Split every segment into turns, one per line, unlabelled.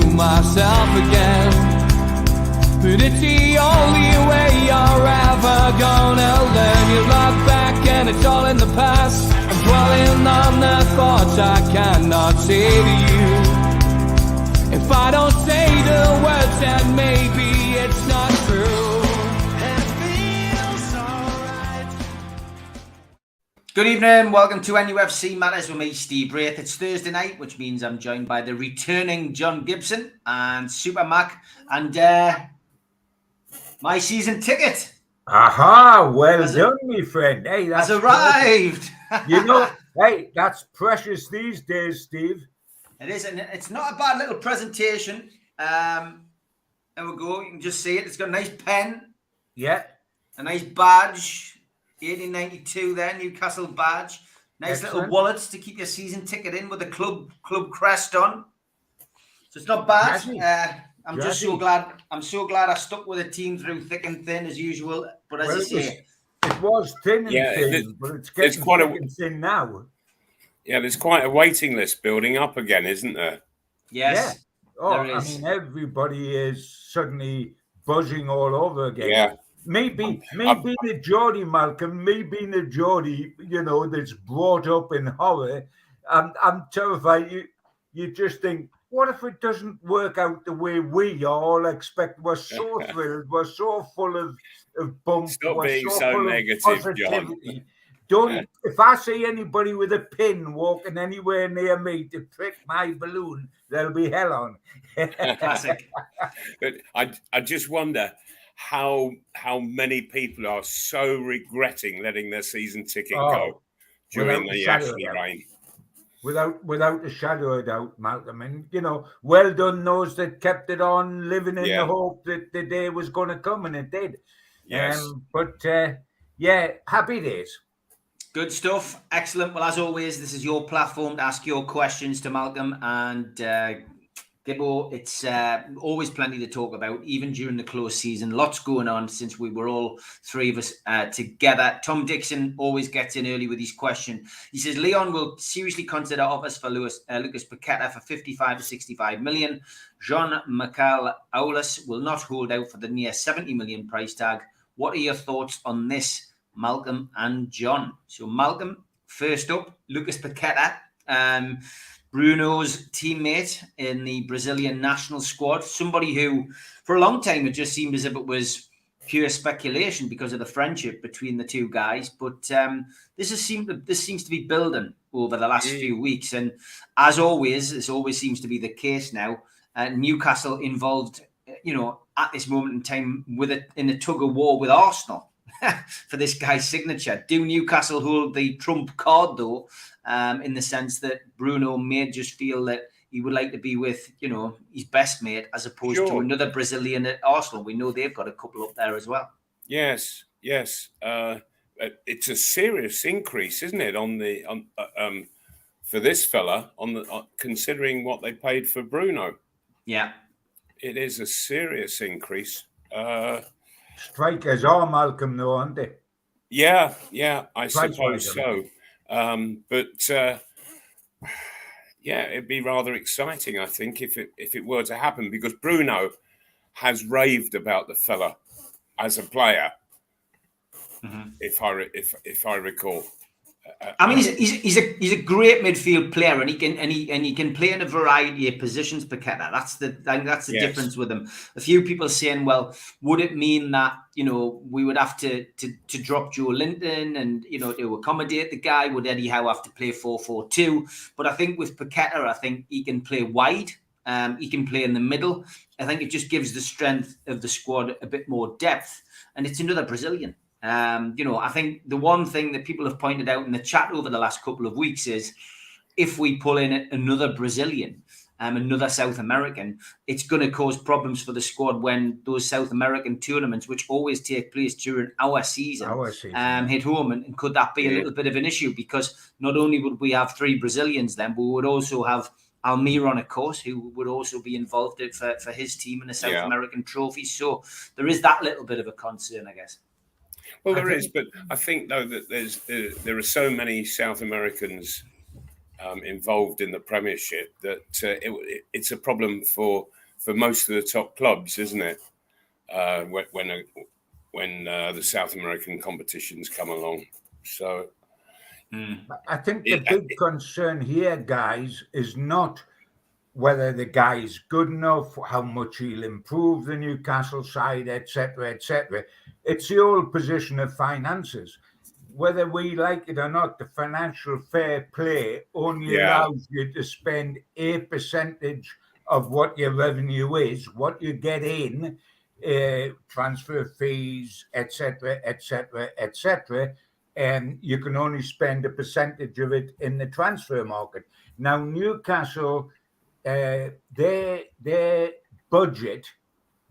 to myself again. But it's the only way you're ever gonna learn. You look back and it's all in the past. I'm dwelling on the thoughts I cannot say to you. If I don't say the words, then maybe it's not true. And it feels alright.
Good evening, welcome to NUFC Matters with me, Steve Wraith. It's Thursday night, which means I'm joined by the returning John Gibson and Supermac and my season ticket.
Aha, well done, my friend. Hey,
that's arrived.
You know, hey, that's precious these days, Steve.
It is, and it's not a bad little presentation. There we go. You can just see it. It's got a nice pen.
Yeah.
A nice badge. 1892 there, Newcastle badge. Nice
Excellent.
Little wallets to keep your season ticket in with the club crest on. So it's not bad. I'm just so glad. I'm so glad I stuck with the team through thick and thin as usual. But as you say,
it was thin and thin, but it's getting
quite
thick and thin now.
Yeah, there's quite a waiting list building up again, isn't there?
Yes.
Yeah. Oh, I mean, everybody is suddenly buzzing all over again.
Yeah.
Maybe the Geordie, Malcolm, maybe the Geordie, you know, that's brought up in horror. I'm terrified. You just think, what if it doesn't work out the way we all expect? We're so thrilled. We're so full of bump.
Stop being so negative, John.
Don't. If I see anybody with a pin walking anywhere near me to prick my balloon, there'll be hell on.
Classic.
But I just wonder how many people are so regretting letting their season ticket go during the Ashley reign.
Without a shadow of doubt, Malcolm. And, you know, well done those that kept it on, living in the hope that the day was going to come, and it did.
Yes.
Happy days.
Good stuff. Excellent. Well, as always, this is your platform to ask your questions to Malcolm and Gibbo. It's always plenty to talk about, even during the close season. Lots going on since we were all three of us together. Tom Dixon always gets in early with his question. He says, Leon will seriously consider offers for Lucas Paqueta for 55 to 65 million. Jean Michael Aulas will not hold out for the near 70 million price tag. What are your thoughts on this, Malcolm and John? So Malcolm, first up, Lucas Paqueta. Bruno's teammate in the Brazilian national squad, somebody who for a long time it just seemed as if it was pure speculation because of the friendship between the two guys. But this seems to be building over the last few weeks. And as always, this always seems to be the case now. Newcastle involved, you know, at this moment in time in a tug of war with Arsenal for this guy's signature. Do Newcastle hold the trump card though? In the sense that Bruno may just feel that he would like to be with, you know, his best mate as opposed to another Brazilian at Arsenal. We know they've got a couple up there as well.
Yes. It's a serious increase, isn't it, for this fella considering what they paid for Bruno?
Yeah,
it is a serious increase.
Strikers are Malcolm, though, aren't they?
Yeah, I suppose so. It'd be rather exciting, I think, if it were to happen, because Bruno has raved about the fella as a player, if I recall.
I mean, he's a great midfield player, and he can play in a variety of positions. Paqueta, that's the difference with him. A few people saying, well, would it mean that, you know, we would have to drop Joe Linton and, you know, to accommodate the guy? Would Eddie Howe have to play 4-4-2? But I think with Paqueta, I think he can play wide. He can play in the middle. I think it just gives the strength of the squad a bit more depth, and it's another Brazilian. You know, I think the one thing that people have pointed out in the chat over the last couple of weeks is if we pull in another Brazilian, another South American, it's going to cause problems for the squad when those South American tournaments, which always take place during our season, hit home. And could that be a little bit of an issue? Because not only would we have three Brazilians then, but we would also have Almiron, of course, who would also be involved for his team in the South American trophy. So there is that little bit of a concern, I guess.
Well, there is, but I think, though, that there are so many South Americans involved in the Premiership that it's a problem for most of the top clubs, isn't it? When the South American competitions come along. So
I think the big concern here, guys, is not whether the guy's good enough, how much he'll improve the Newcastle side, etc., etc. It's the old position of finances. Whether we like it or not, the financial fair play only allows you to spend a percentage of what your revenue is, what you get in, transfer fees, etc., etc., etc., and you can only spend a percentage of it in the transfer market. Now, Newcastle, their budget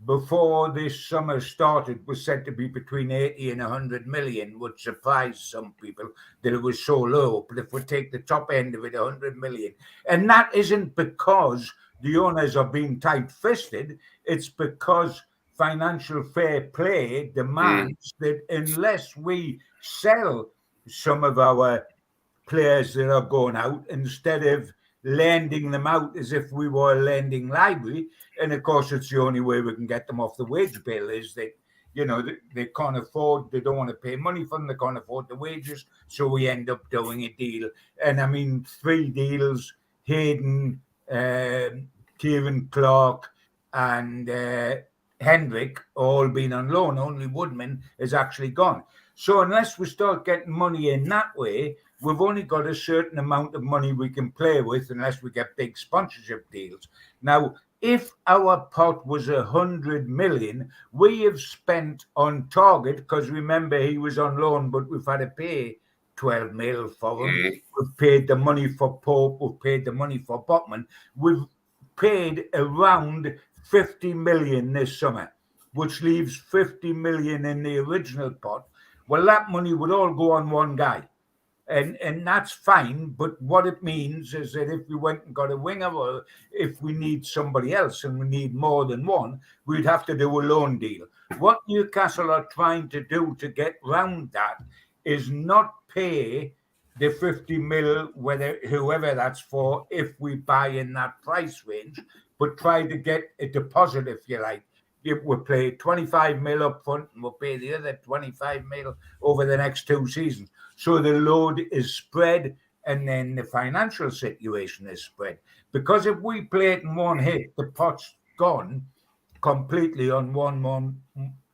before this summer started was said to be between 80 and 100 million, which surprised some people that it was so low. But if we take the top end of it, 100 million, and that isn't because the owners are being tight-fisted, it's because financial fair play demands that unless we sell some of our players that are going out, instead of lending them out as if we were a lending library, and of course it's the only way we can get them off the wage bill, is that, you know, they can't afford, they don't want to pay money for them, they can't afford the wages, so we end up doing a deal. And I mean, 3 deals, Hayden, Kieran Clark and Hendrick all been on loan. Only Woodman is actually gone. So unless we start getting money in that way, we've only got a certain amount of money we can play with unless we get big sponsorship deals. Now, if our pot was 100 million, we have spent on Target, because remember he was on loan, but we've had to pay 12 mil for him. We've paid the money for Pope. We've paid the money for Botman. We've paid around 50 million this summer, which leaves 50 million in the original pot. Well, that money would all go on one guy. And that's fine, but what it means is that if we went and got a winger, or if we need somebody else and we need more than one, we'd have to do a loan deal. What Newcastle are trying to do to get round that is not pay the 50 mil, whoever that's for, if we buy in that price range, but try to get a deposit, if you like. We'll pay 25 mil up front and we'll pay the other 25 mil over the next 2 seasons. So the load is spread and then the financial situation is spread. Because if we play it in one hit, the pot's gone completely on one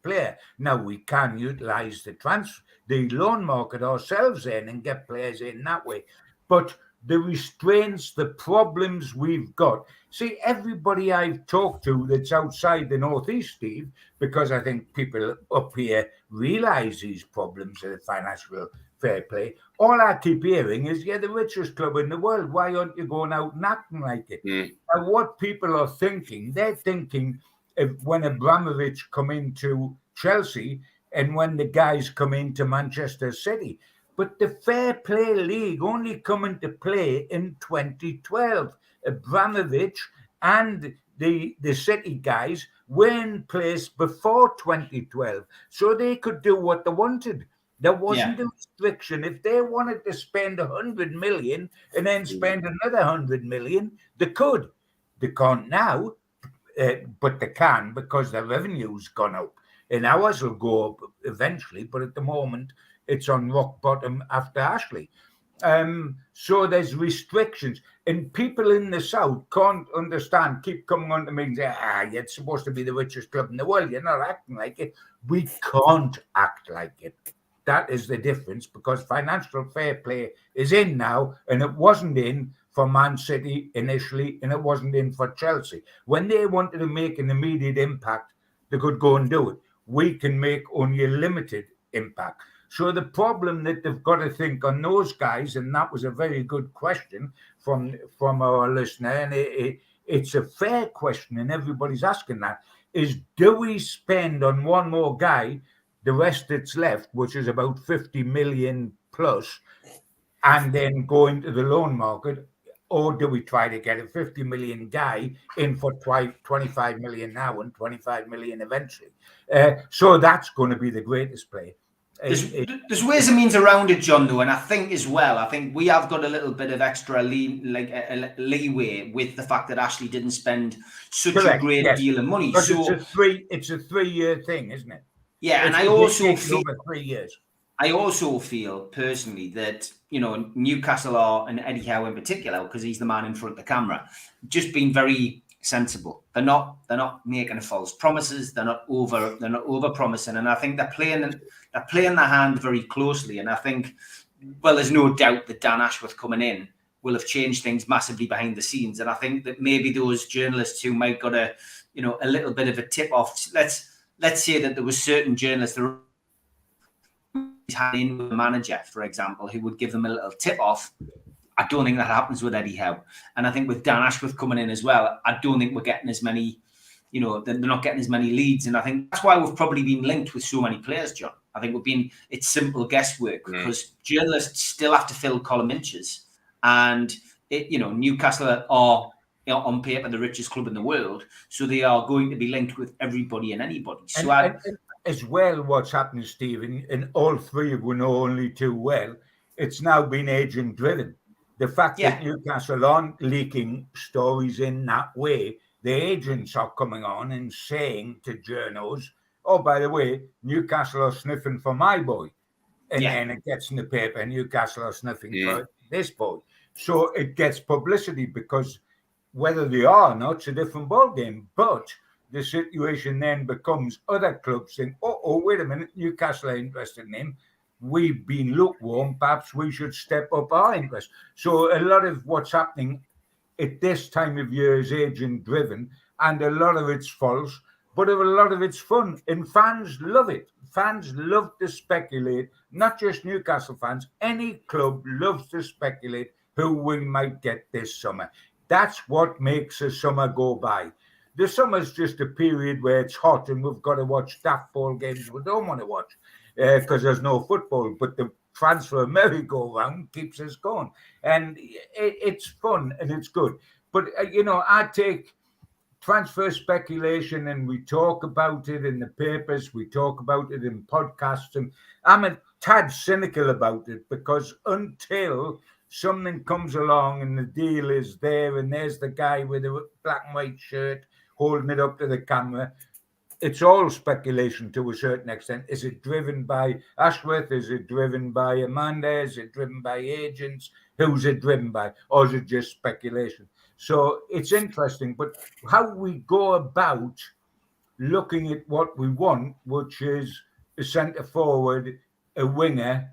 player. Now we can utilize the loan market ourselves in and get players in that way. But the restraints, the problems we've got. See, everybody I've talked to that's outside the Northeast, Steve, because I think people up here realize these problems of the financial fair play, all I keep hearing is, the richest club in the world. Why aren't you going out and acting like it? And what people are thinking, they're thinking of when Abramovich come into Chelsea and when the guys come into Manchester City. But the Fair Play League only come into play in 2012. Abramovich and the City guys were in place before 2012, so they could do what they wanted. There wasn't a restriction. If they wanted to spend 100 million and then spend another 100 million, they could. They can't now, but they can because their revenue's gone up. And ours will go up eventually, but at the moment, it's on rock bottom after Ashley. So there's restrictions. And people in the South can't understand, keep coming on to me and say, you're supposed to be the richest club in the world. You're not acting like it. We can't act like it. That is the difference, because financial fair play is in now, and it wasn't in for Man City initially, and it wasn't in for Chelsea. When they wanted to make an immediate impact, they could go and do it. We can make only a limited impact. So the problem that they've got to think on those guys, and that was a very good question from our listener, and it's a fair question, and everybody's asking that, is do we spend on one more guy the rest that's left, which is about 50 million plus, and then go into the loan market, or do we try to get a 50 million guy in for 25 million now and 25 million eventually? So that's going to be the greatest play.
There's ways and means around it, John, though, and I think as well, I think we have got a little bit of extra leeway with the fact that Ashley didn't spend such a great deal of money. So
it's a 3-year thing, isn't it?
Yeah, and I also feel
over 3 years.
I also feel personally that, you know, Newcastle are, and Eddie Howe in particular, because he's the man in front of the camera, just being very sensible. They're not making false promises. They're not over promising, and I think they're playing their hand very closely. And I think, well, there's no doubt that Dan Ashworth coming in will have changed things massively behind the scenes. And I think that maybe those journalists who might got a little bit of a tip off. Let's say that there was certain journalists that had in with the manager, for example, who would give them a little tip off. I don't think that happens with Eddie Howe. And I think with Dan Ashworth coming in as well, I don't think we're getting as many, they're not getting as many leads. And I think that's why we've probably been linked with so many players, John. I think it's simple guesswork because journalists still have to fill column inches. And, Newcastle are, on paper, the richest club in the world. So they are going to be linked with everybody and anybody. So
as well, what's happening, Stephen, and all three of we know only too well, it's now been agent driven. The fact that Newcastle aren't leaking stories in that way, the agents are coming on and saying to journos, oh, by the way, Newcastle are sniffing for my boy. And then it gets in the paper, Newcastle are sniffing for this boy. So it gets publicity because whether they are or not, it's a different ballgame. But the situation then becomes other clubs saying, oh, wait a minute, Newcastle are interested in him. We've been lukewarm. Perhaps we should step up our interest. So a lot of what's happening at this time of year is agent-driven, and a lot of it's false, but a lot of it's fun. And fans love it. Fans love to speculate, not just Newcastle fans. Any club loves to speculate who we might get this summer. That's what makes a summer go by. The summer's just a period where it's hot and we've got to watch daft ball games we don't want to watch because there's no football. But the transfer merry-go-round keeps us going. And it's fun and it's good. But, I take transfer speculation and we talk about it in the papers, we talk about it in podcasts. And I'm a tad cynical about it because until something comes along and the deal is there and there's the guy with a black and white shirt holding it up to the camera, it's all speculation to a certain extent. Is it driven by Ashworth? Is it driven by Amanda? Is it driven by agents? Who's it driven by? Or is it just speculation? So it's interesting, but how we go about looking at what we want, which is a centre forward, a winger,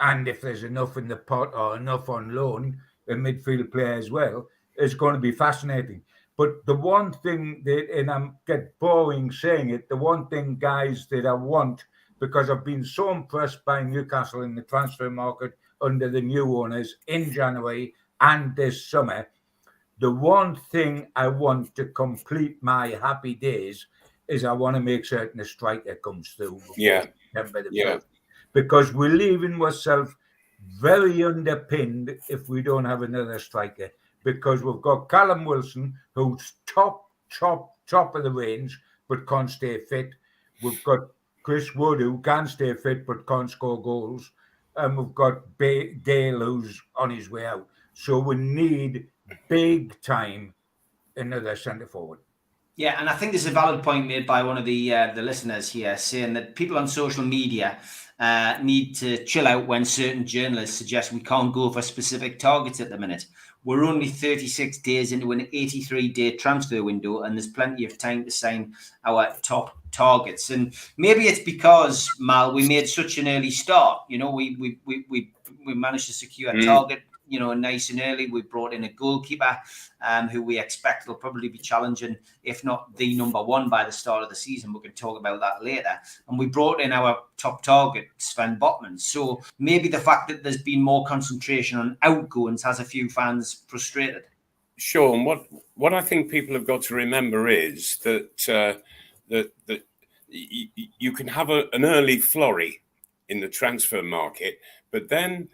and if there's enough in the pot or enough on loan, a midfield player as well, is going to be fascinating. But the one thing that, and I'm get boring saying it, the one thing, guys, that I want, because I've been so impressed by Newcastle in the transfer market under the new owners in January and this summer, the one thing I want to complete my happy days is I want to make certain a striker comes through. September the 1st. Because we're leaving ourselves very underpinned if we don't have another striker. Because we've got Callum Wilson, who's top of the range, but can't stay fit. We've got Chris Wood, who can stay fit, but can't score goals. And we've got Gayle, who's on his way out. So we need big time another centre forward.
Yeah, and I think there's a valid point made by one of the listeners here, saying that people on social media need to chill out when certain journalists suggest we can't go for specific targets at the minute. We're only 36 days into an 83-day transfer window, and there's plenty of time to sign our top targets. And maybe it's because, Mal, we made such an early start. We managed to secure a target, nice and early. We brought in a goalkeeper who we expect will probably be challenging, if not the number one by the start of the season. We can talk about that later. And we brought in our top target, Sven Botman. So maybe the fact that there's been more concentration on outgoings has a few fans frustrated.
Sean, what I think people have got to remember is that you can have an early flurry in the transfer market, but then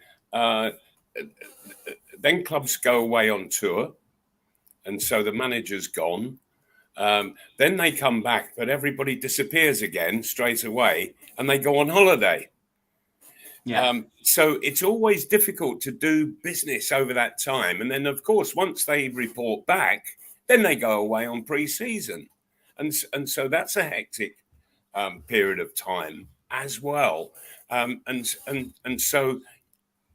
clubs go away on tour, and so the manager's gone. Then they come back, but everybody disappears again straight away, and they go on holiday. So it's always difficult to do business over that time. And then, of course, once they report back, then they go away on pre-season. And so that's a hectic period of time as well. And so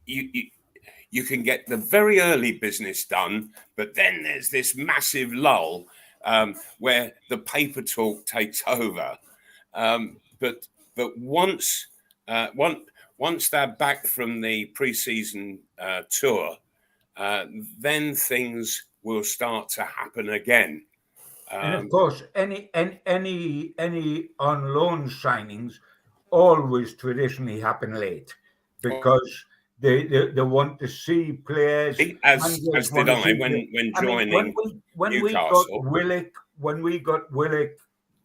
you can get the very early business done, but then there's this massive lull where the paper talk takes over. But once they're back from the pre-season tour, then things will start to happen again.
And of course, any on loan signings always traditionally happen late because they want to see players.
As did I when joining Newcastle.
When we got Willock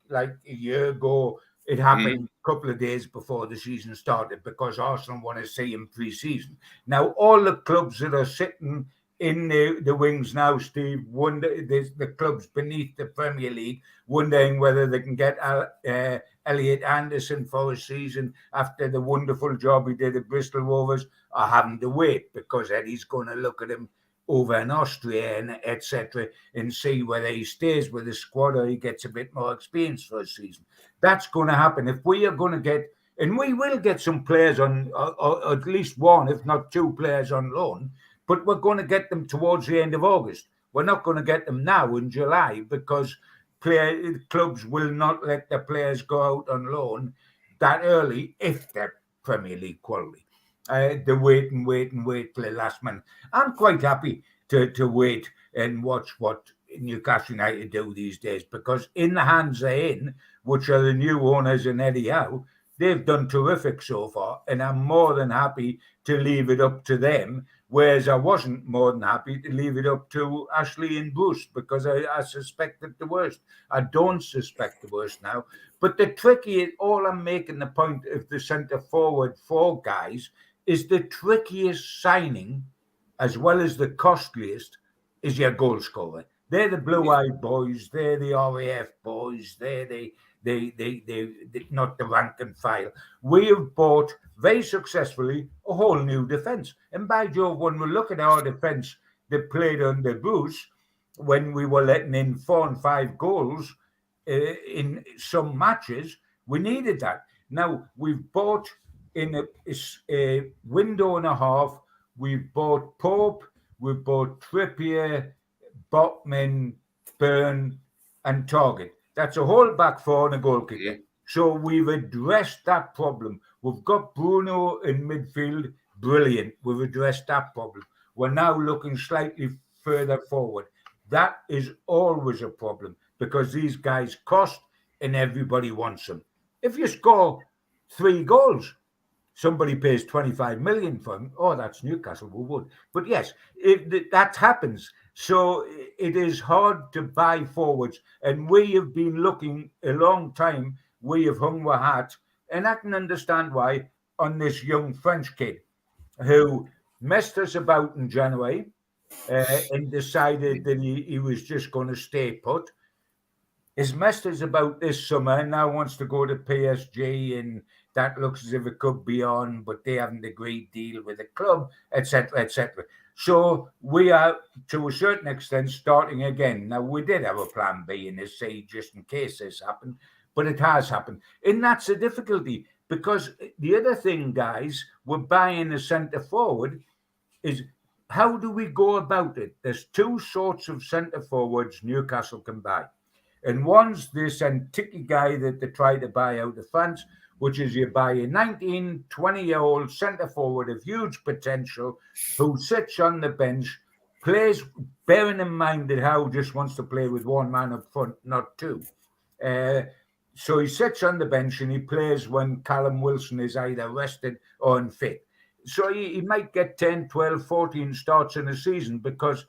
like a year ago, it happened a couple of days before the season started because Arsenal want to see him pre-season. Now, all the clubs that are sitting in the wings now, Steve, the clubs beneath the Premier League, wondering whether they can get Elliot Anderson for a season after the wonderful job he did at Bristol Rovers, are having to wait because Eddie's going to look at him over in Austria and etc. and see whether he stays with the squad or he gets a bit more experience for a season. That's going to happen. If we are going to get, and we will get some players on, or at least one, if not two players on loan, but we're going to get them towards the end of August. We're not going to get them now in July because clubs will not let their players go out on loan that early if they're Premier League quality. They wait till the last minute. I'm quite happy to wait and watch what Newcastle United do these days because in the hands they're in, which are the new owners and Eddie Howe, they've done terrific so far, and I'm more than happy to leave it up to them. Whereas I wasn't more than happy to leave it up to Ashley and Bruce because I suspected the worst. I don't suspect the worst now. But the tricky, all I'm making the point of the centre forward four guys is the trickiest signing, as well as the costliest, is your goal scorer. They're the blue-eyed boys. They're the RAF boys. They're not the rank and file. We have bought very successfully a whole new defence. And by Jove, when we look at our defence that played under Bruce, when we were letting in 4 and 5 goals in some matches, we needed that. Now, we've bought in a window and a half, we've bought Pope, we've bought Trippier, Botman, Byrne, and Target. That's a whole back four and a goalkeeper. Yeah. So we've addressed that problem. We've got Bruno in midfield, brilliant. We've addressed that problem. We're now looking slightly further forward. That is always a problem because these guys cost and everybody wants them. If you score 3 goals, somebody pays 25 million for them. Oh, that's Newcastle, we would. But yes, that happens. So it is hard to buy forwards. And we have been looking a long time. We have hung our hat, and I can understand why, on this young French kid who messed us about in January and decided that he was just going to stay put. He's messed us about this summer and now wants to go to PSG, and that looks as if it could be on, but they haven't agreed deal with the club, etc., etc. So we are, to a certain extent, starting again. Now, we did have a plan B in this, say, just in case this happened, but it has happened. And that's a difficulty, because the other thing, guys, we're buying a centre forward, is how do we go about it? There's 2 sorts of centre forwards Newcastle can buy. And one's this Antiqui guy that they try to buy out of France, which is you buy a 19, 20-year-old centre forward of huge potential who sits on the bench, plays, bearing in mind that Howe just wants to play with 1 man up front, not 2. So he sits on the bench and he plays when Callum Wilson is either rested or unfit. So he might get 10, 12, 14 starts in a season because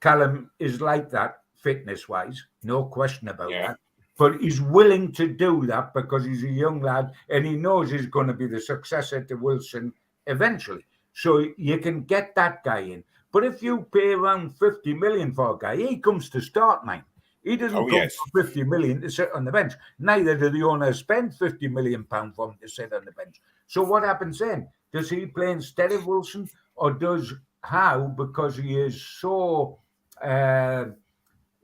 Callum is like that fitness-wise, no question about that. But he's willing to do that because he's a young lad and he knows he's going to be the successor to Wilson eventually. So you can get that guy in. But if you pay around 50 million for a guy, he comes to start, man. He doesn't come for 50 million to sit on the bench. Neither do the owners spend 50 million pounds for him to sit on the bench. So what happens then? Does he play instead of Wilson, or does Howe, because he is so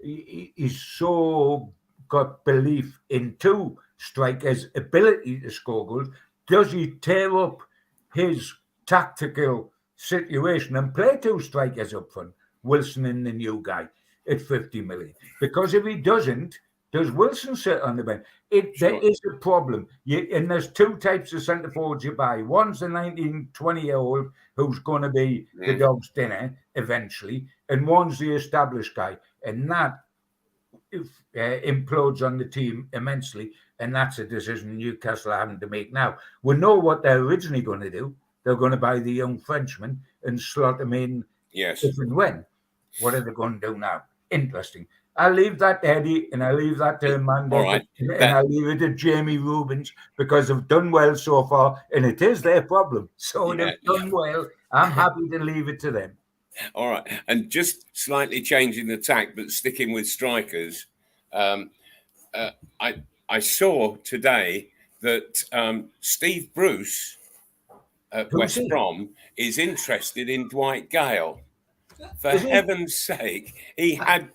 he's so got belief in two strikers' ability to score goals, does he tear up his tactical situation and play two strikers up front, Wilson and the new guy, at 50 million? Because if he doesn't, does Wilson sit on the bench? There is a problem. And there's two types of centre forwards you buy. One's the 19, 20-year-old who's going to be the dog's dinner eventually, and one's the established guy. And that implodes on the team immensely. And that's a decision Newcastle are having to make now. We know what they're originally going to do. They're going to buy the young Frenchman and slot him in if and when. What are they going to do now? Interesting. I'll leave that to Eddie, and I'll leave that to Amanda, and I'll leave it to Jamie Rubens, because they've done well so far, and it is their problem. So they've done well. I'm happy to leave it to them.
All right. And just slightly changing the tack, but sticking with strikers, I saw today that Steve Bruce at West Brom is interested in Dwight Gayle. For heaven's sake, he had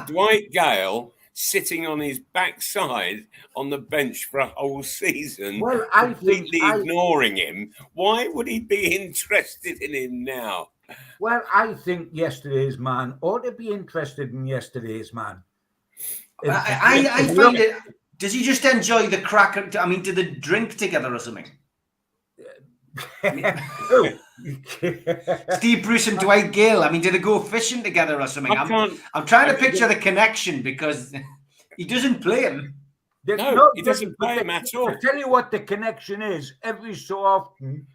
Dwight Gayle sitting on his backside on the bench for a whole season, completely ignoring him. Why would he be interested in him now?
Well, I think yesterday's man ought to be interested in yesterday's man.
I find it. Does he just enjoy the crack? I mean, do they drink together or something? Steve Bruce and Dwight Gayle. I mean, do they go fishing together or something? I'm trying to picture the connection, because he doesn't play him.
No, he doesn't play him at all.
I'll tell you what the connection is. Every so often,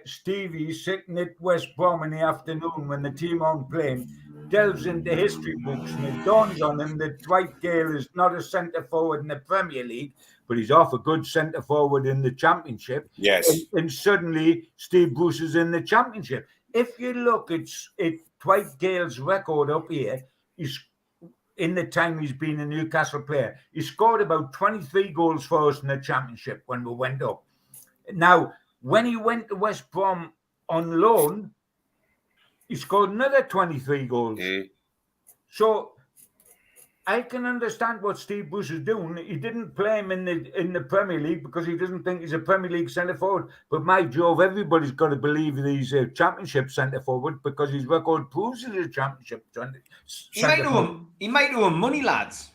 Stevie's sitting at West Brom in the afternoon when the team aren't playing, delves into history books, and it dawns on him that Dwight Gayle is not a centre forward in the Premier League, but he's off a good centre forward in the Championship.
Yes.
And suddenly Steve Bruce is in the Championship. If you look at Dwight Gale's record up here, he's in the time he's been a Newcastle player, he scored about 23 goals for us in the Championship when we went up. Now, when he went to West Brom on loan, he scored another 23 goals. So I can understand what Steve Bruce is doing. He didn't play him in the Premier League because he doesn't think he's a Premier League centre forward. But my Jove, everybody's got to believe that he's a Championship centre forward, because his record proves he's a Championship centre forward.
He might owe him money, lads.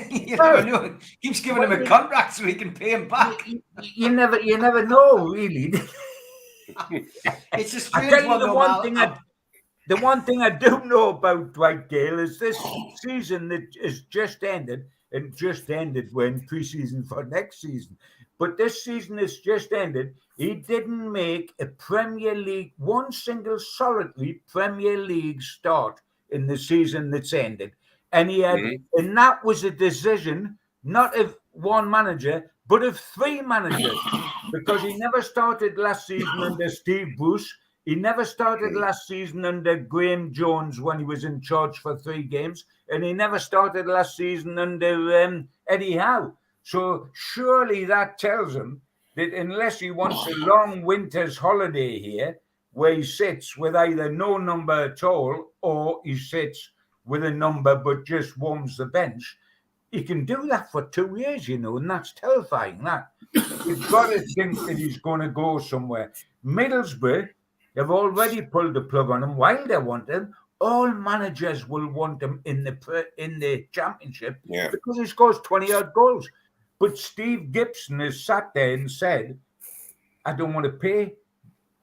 You never know. Keeps giving him a contract so he can pay him back.
You never know, really.
It's a strange one.
The one thing I do know about Dwight Gayle is this season that has just ended, and just ended when pre-season for next season. But this season has just ended. He didn't make a Premier League, one single solitary Premier League start in the season that's ended. And he had, and that was a decision not of one manager, but of three managers, because he never started last season under Steve Bruce. He never started last season under Graham Jones when he was in charge for 3 games, and he never started last season under Eddie Howe. So surely that tells him that unless he wants a long winter's holiday here, where he sits with either no number at all, or he sits with a number but just warms the bench, he can do that for 2 years, and that's terrifying. That you've got to think that he's going to go somewhere. Middlesbrough have already pulled the plug on him while they want him. All managers will want him in the Championship because he scores 20-odd goals. But Steve Gibson has sat there and said, I don't want to pay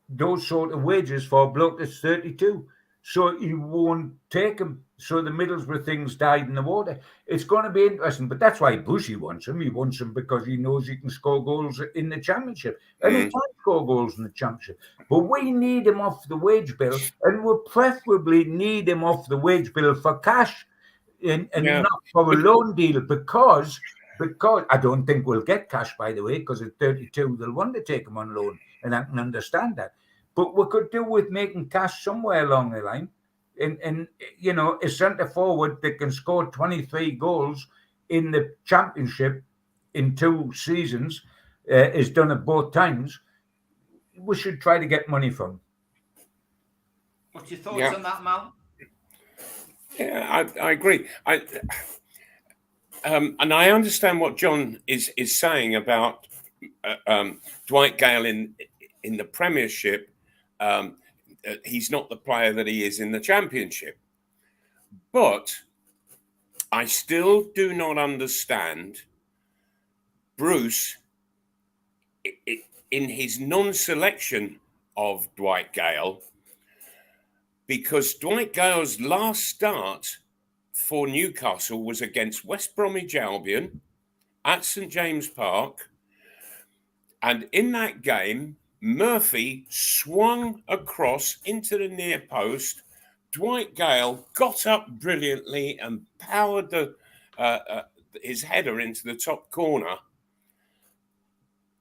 those sort of wages for a bloke that's 32. So he won't take him. So the Middlesbrough thing's died in the water. It's going to be interesting. But that's why Bushy wants him. He wants him because he knows he can score goals in the Championship. And he can score goals in the Championship. But we need him off the wage bill. And we preferably need him off the wage bill for cash and not for a loan deal. Because I don't think we'll get cash, by the way, because at 32, they'll want to take him on loan. And I can understand that. But we could do with making cash somewhere along the line. And you know, a centre forward that can score 23 goals in the Championship in 2 seasons, is done it both times. We should try to get money from.
What's your thoughts on that, Mal?
Yeah, I agree. And I understand what John is saying about Dwight Gayle in the Premiership. He's not the player that he is in the Championship. But I still do not understand Bruce in his non-selection of Dwight Gayle, because Dwight Gale's last start for Newcastle was against West Bromwich Albion at St James Park. And in that game, Murphy swung across into the near post. Dwight Gayle got up brilliantly and powered his header into the top corner.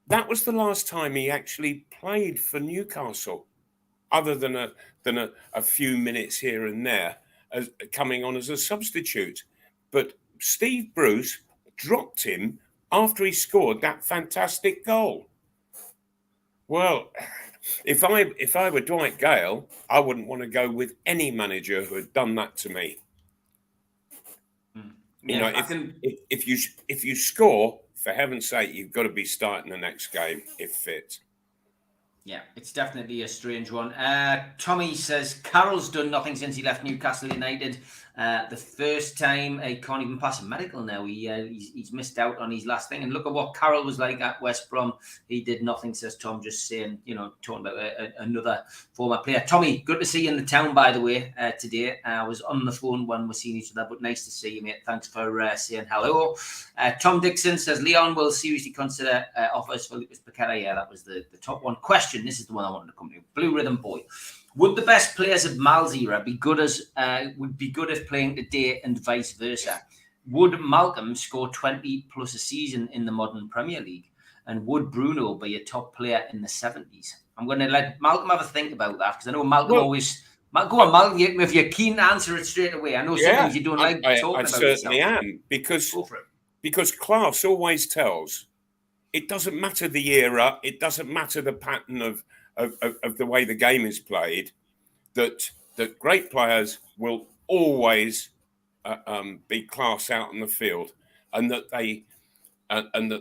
That was the last time he actually played for Newcastle, other than a few minutes here and there, as coming on as a substitute. But Steve Bruce dropped him after he scored that fantastic goal. Well, if I were Dwight Gayle, I wouldn't want to go with any manager who had done that to me. You know, if you score, for heaven's sake, you've got to be starting the next game if fit.
Yeah, it's definitely a strange one. Tommy says Carroll's done nothing since he left Newcastle United. The first time he can't even pass a medical now. He's missed out on his last thing. And look at what Carroll was like at West Brom. He did nothing, says Tom, just saying, you know, talking about another former player. Tommy, good to see you in the town, by the way, today. I was on the phone when we're seeing each other, but nice to see you, mate. Thanks for saying hello. Tom Dixon says Leon will seriously consider offers for Lucas Paqueta. Yeah, that was the top one. Question, this is the one I wanted to come to. Blue Rhythm Boy. Would the best players of Mal's era be good if playing today and vice versa? Would Malcolm score 20 plus a season in the modern Premier League? And would Bruno be a top player in the 70s? I'm going to let Malcolm have a think about that, because I know Malcolm always... Go on, Malcolm, if you're keen to answer it straight away. I know sometimes you don't like talking about it.
I certainly am, because class always tells. It doesn't matter the era, it doesn't matter the pattern of the way the game is played, that great players will always be class out on the field, and that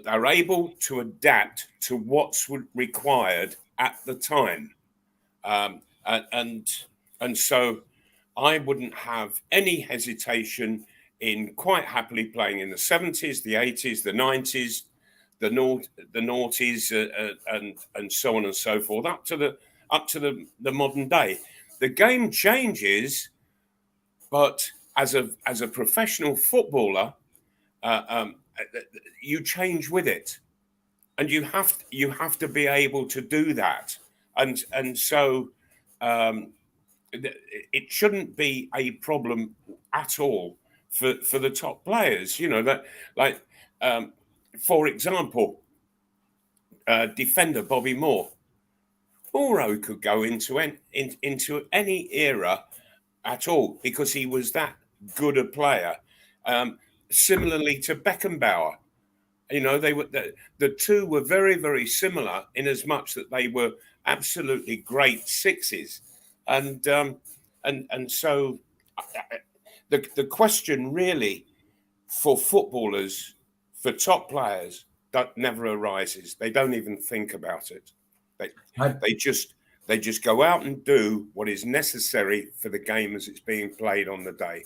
they're able to adapt to what's required at the time, and so I wouldn't have any hesitation in quite happily playing in the 70s, the 80s, the 90s, the noughties, and so on and so forth, up to the modern day. The game changes, but as a professional footballer, you change with it, and you have to be able to do that, and so it shouldn't be a problem at all for the top players. You know, that, like, for example, defender Bobby Moore. Moore could go into any era at all, because he was that good a player. Similarly to Beckenbauer, you know, they were the two were very, very similar in as much that they were absolutely great sixes, and so the question really for footballers, for top players, that never arises. They don't even think about it. They just go out and do what is necessary for the game as it's being played on the day.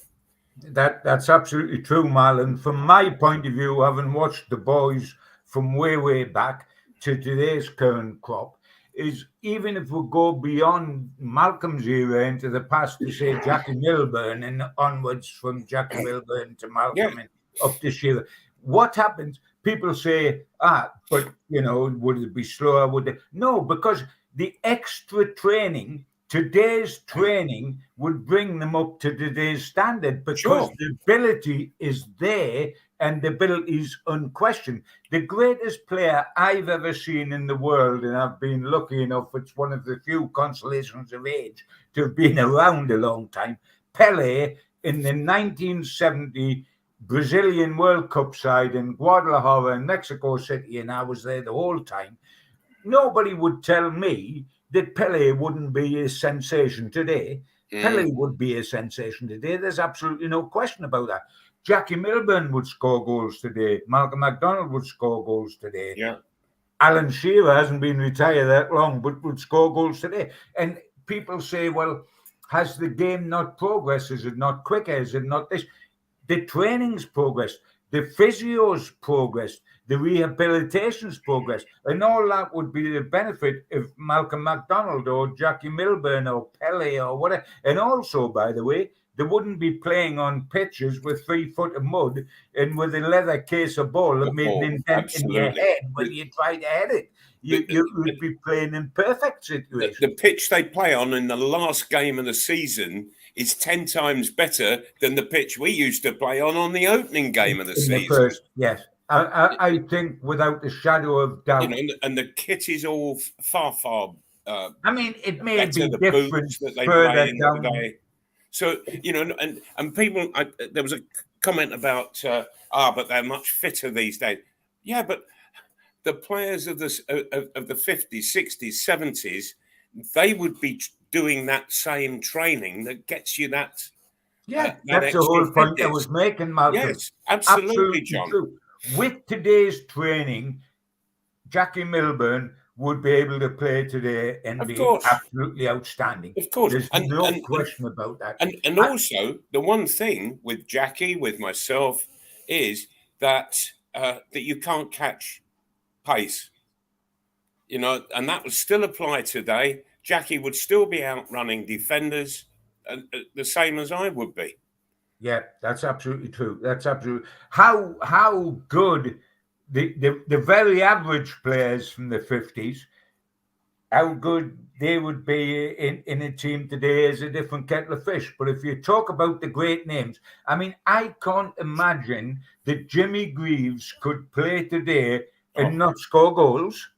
That's absolutely true, Mal. And from my point of view, having watched the boys from way back to today's current crop, is even if we go beyond Malcolm's era into the past to say Jackie Milburn and onwards from Jackie Milburn to Malcolm and up to Shearer, what happens? People say, but, you know, would it be slower? Would it? No, because the extra training, today's training, would bring them up to today's standard, because the ability is there and the ability is unquestioned. The greatest player I've ever seen in the world, and I've been lucky enough, it's one of the few consolations of age to have been around a long time, Pelé in the 1970 Brazilian World Cup side in Guadalajara in Mexico City, and I was there the whole time, nobody would tell me that Pelé wouldn't be a sensation today. Pelé would be a sensation today. There's absolutely no question about that. Jackie Milburn would score goals today. Malcolm Macdonald would score goals today.
Yeah.
Alan Shearer hasn't been retired that long, but would score goals today. And people say, well, has the game not progressed? Is it not quicker? Is it not this? The training's progressed. The physio's progressed. The rehabilitation's progressed. And all that would be the benefit of Malcolm Macdonald or Jackie Milburn or Pelé or whatever. And also, by the way, they wouldn't be playing on pitches with 3 foot of mud and with a leather case of ball that made an indent in your head when you try to head it. You would be playing in perfect situations.
The pitch they play on in the last game of the season is 10 times better than the pitch we used to play on the opening game of the season.
First, yes. I think without a shadow of doubt.
And the kit is all far
it may be
the
different
that they
further
play in
down.
today. So, and people, there was a comment about, but they're much fitter these days. Yeah, but the players of the 50s, 60s, 70s, they would be doing that same training that gets you that.
Yeah, that's the whole point I was making, Malcolm.
Yes, absolutely, John.
True. With today's training, Jackie Milburn would be able to play today and be absolutely outstanding.
Of course.
There's no question about that.
And also, the one thing with Jackie, with myself, is that that you can't catch pace. And that would still apply today. Jackie would still be out running defenders the same as I would be.
Yeah, that's absolutely true. That's absolutely how good the very average players from the 50s, how good they would be in a team today is a different kettle of fish. But if you talk about the great names, I can't imagine that Jimmy Greaves could play today and not score goals.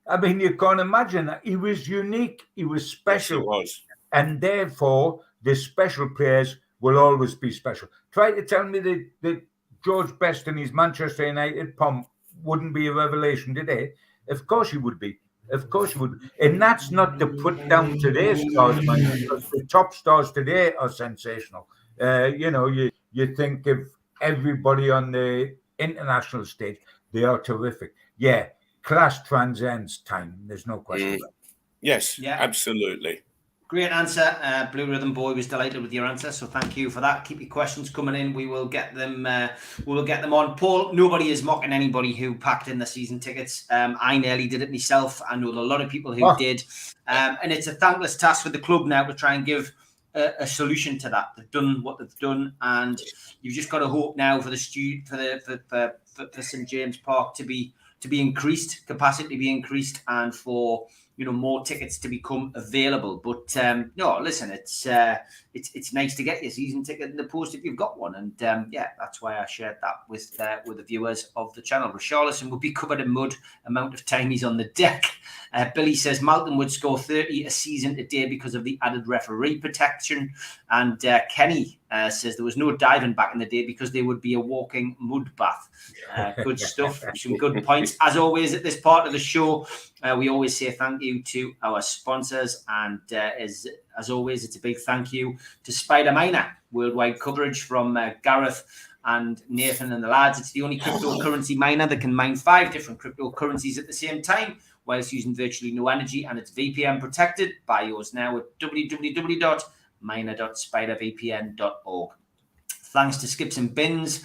You can't imagine that. He was unique. He was special.
Yes, he was.
And therefore, the special players will always be special. Try to tell me that George Best and his Manchester United pomp wouldn't be a revelation today. Of course he would be. Of course he would. And that's not to put down today's stars, because the top stars today are sensational. You think of everybody on the international stage, they are terrific. Yeah, class transcends time. There's no question about it.
Yes, absolutely.
Great answer. Blue Rhythm Boy was delighted with your answer, so thank you for that. Keep your questions coming in. We will get them. We will get them on. Paul, nobody is mocking anybody who packed in the season tickets. I nearly did it myself. I know a lot of people who did, and it's a thankless task for the club now to try and give a solution to that. They've done what they've done, and you've just got to hope now for the for St James Park to be increased, capacity to be increased, and for more tickets to become available. But no, listen, it's nice to get your season ticket in the post if you've got one, and that's why I shared that with the viewers of the channel. Richarlison would be covered in mud amount of time he's on the deck. Billy says Malcolm would score 30 a season today because of the added referee protection, and Kenny says there was no diving back in the day because they would be a walking mud bath. Good stuff. Some good points. As always, at this part of the show, we always say thank you to our sponsors, and as always, it's a big thank you to Spider Miner, worldwide coverage from Gareth and Nathan and the lads. It's the only cryptocurrency miner that can mine 5 different cryptocurrencies at the same time whilst using virtually no energy, and it's VPN protected. Buy yours now at www.miner.spidervpn.org. Thanks to Skips and Bins,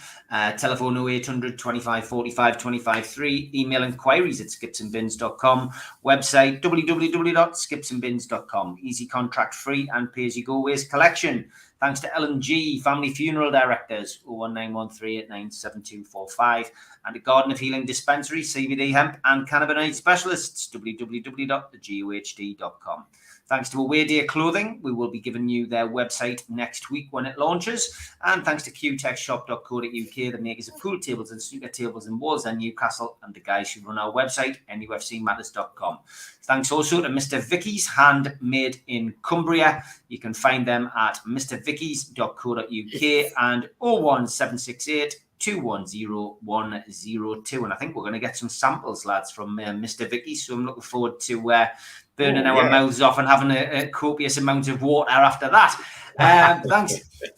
telephone 0800 25 45 25 3, email inquiries at skipsandbins.com, website www.skipsandbins.com, easy contract free and pay-as-you-go waste collection. Thanks to L&G, Family Funeral Directors, 01913897245, and the Garden of Healing Dispensary, CBD Hemp and Cannabinoid Specialists, www.thegohd.com. Thanks to Away Day Clothing, we will be giving you their website next week when it launches. And thanks to qtechshop.co.uk, the makers of pool tables and snooker tables in Wales and Newcastle, and the guys who run our website, NUFCmatters.com. Thanks also to Mr. Vicky's, handmade in Cumbria. You can find them at Mr. mrvickies.co.uk and 01768 210 102. And I think we're going to get some samples, lads, from Mr. Vicky's. So I'm looking forward to burning our mouths off and having a copious amount of water after that.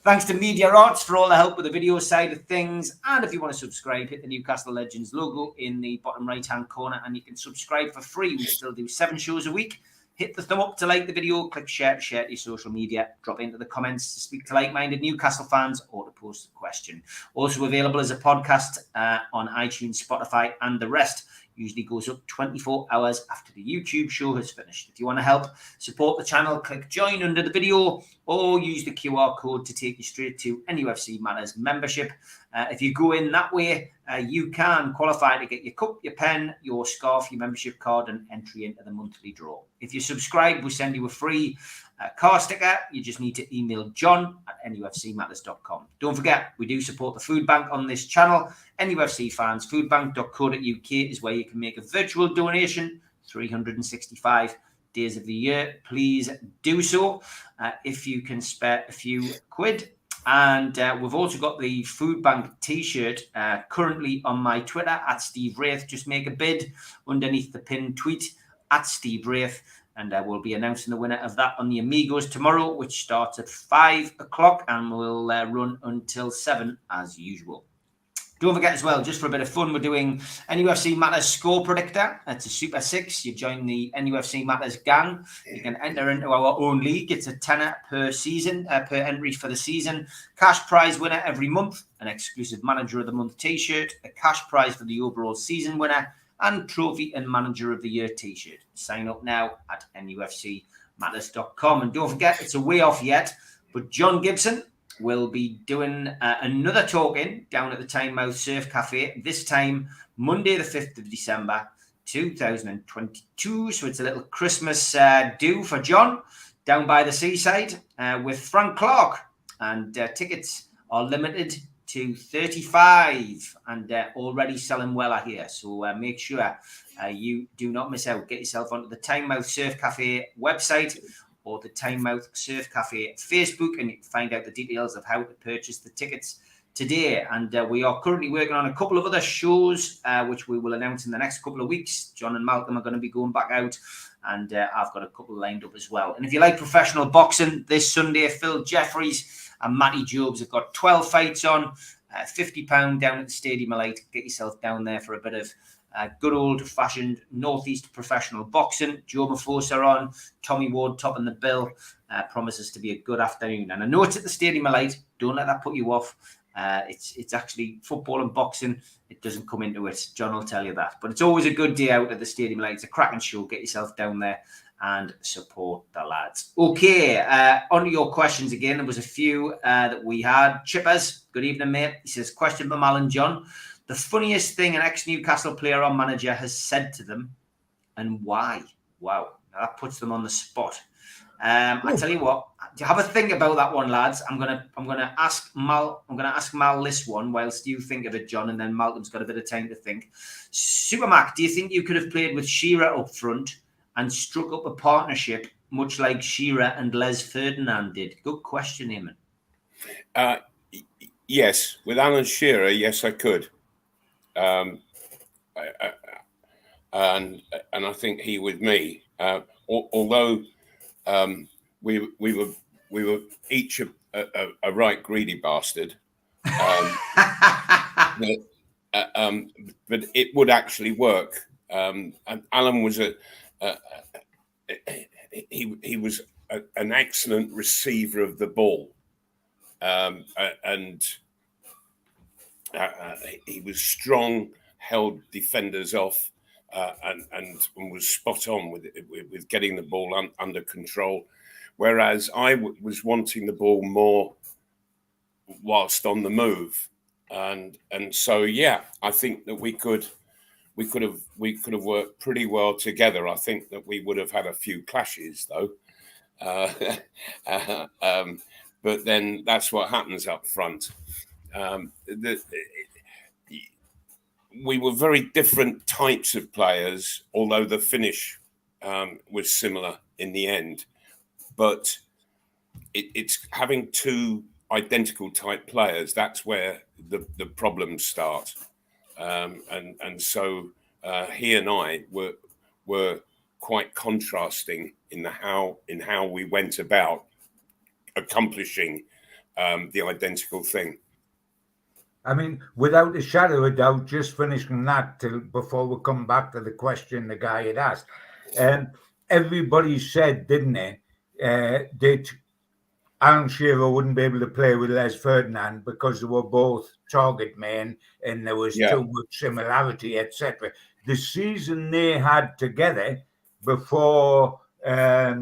Thanks to Media Arts for all the help with the video side of things. And if you want to subscribe, hit the Newcastle Legends logo in the bottom right-hand corner and you can subscribe for free. We still do 7 shows a week. Hit the thumb up to like the video, click share to share to your social media, drop into the comments to speak to like-minded Newcastle fans or to post a question. Also available as a podcast on iTunes, Spotify and the rest. Usually goes up 24 hours after the YouTube show has finished. If you want to help support the channel, click join under the video or use the QR code to take you straight to NUFC Matters membership. If you go in that way, you can qualify to get your cup, your pen, your scarf, your membership card and entry into the monthly draw. If you subscribe, we'll send you a free car sticker. You just need to email john@nufcmatters.com. Don't forget, we do support the food bank on this channel. NUFC fans, foodbank.co.uk is where you can make a virtual donation 365 days of the year. Please do so if you can spare a few quid. And we've also got the Food Bank t-shirt currently on my Twitter @Steve Wraith. Just make a bid underneath the pinned tweet @Steve Wraith. And we'll be announcing the winner of that on the Amigos tomorrow, which starts at 5 o'clock and will run until 7 as usual. Don't forget as well, just for a bit of fun, we're doing NUFC Matters Score Predictor. It's a Super 6. You join the NUFC Matters gang. You can enter into our own league. It's a tenner per season, per entry for the season. Cash prize winner every month. An exclusive Manager of the Month t-shirt. A cash prize for the overall season winner. And Trophy and Manager of the Year t-shirt. Sign up now at nufcmatters.com. And don't forget, it's a way off yet, but John Gibson will be doing another talking down at the Tynemouth Surf Cafe, this time Monday the 5th of December 2022. So it's a little Christmas do for John down by the seaside with Frank Clark. And tickets are limited to 35 and already selling well, I hear. So make sure you do not miss out. Get yourself onto the Tynemouth Surf Cafe website or the Tynemouth Surf Cafe Facebook, and you can find out the details of how to purchase the tickets today. And we are currently working on a couple of other shows, which we will announce in the next couple of weeks. John and Malcolm are going to be going back out, and I've got a couple lined up as well. And if you like professional boxing, this Sunday, Phil Jeffries and Matty Jobs have got 12 fights on, £50 down at the Stadium of Light. Get yourself down there for a bit of good old-fashioned Northeast professional boxing. Joe Mafosa on, Tommy Ward topping the bill. Promises to be a good afternoon. And I know it's at the Stadium of Light. Don't let that put you off. It's actually football and boxing. It doesn't come into it. John will tell you that. But it's always a good day out at the Stadium of Light. It's a cracking show. Get yourself down there and support the lads. Okay, on to your questions again. There was a few that we had. Chippers, good evening, mate. He says, question for Mal and John. The funniest thing an ex-Newcastle player or manager has said to them and why? Wow, now that puts them on the spot. I tell you what, have a think about that one, lads. I'm gonna ask Mal. I'm gonna ask Mal this one whilst you think of it, John, and then Malcolm's got a bit of time to think. Supermac, do you think you could have played with Shearer up front and struck up a partnership much like Shearer and Les Ferdinand did? Good question, Eamon.
Yes, with Alan Shearer, yes, I could. And I think he with me. Although we were each a right greedy bastard, but it would actually work. And Alan was he was an excellent receiver of the ball, and he was strong, held defenders off, and was spot on with getting the ball under control. Whereas I was wanting the ball more whilst on the move, and so yeah, I think that we could have worked pretty well together. I think that we would have had a few clashes though, but then that's what happens up front. We were very different types of players, although the finish was similar in the end. But it's having two identical type players. That's where the problems start. And so he and I were quite contrasting in how we went about accomplishing the identical thing.
I mean, without a shadow of a doubt, just finishing that before we come back to the question the guy had asked, everybody said, didn't they, that Alan Shearer wouldn't be able to play with Les Ferdinand because they were both target men and there was too much similarity, etc. The season they had together before a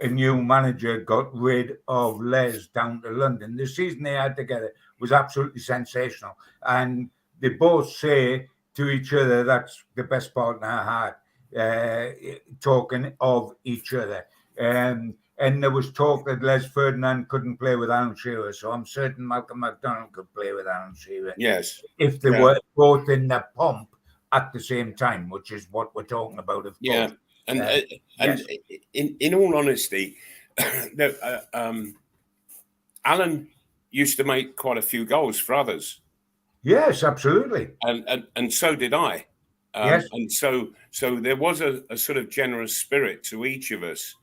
new manager got rid of Les down to London, the season they had together was absolutely sensational. And they both say to each other, that's the best partner I had, talking of each other. And there was talk that Les Ferdinand couldn't play with Alan Shearer, so I'm certain Malcolm Macdonald could play with Alan Shearer.
Yes.
If they were both in the pump at the same time, which is what we're talking about. Of
course. And
yes.
in all honesty, Alan used to make quite a few goals for others.
Yes, absolutely.
And so did I.
Yes.
And so there was a sort of generous spirit to each of us.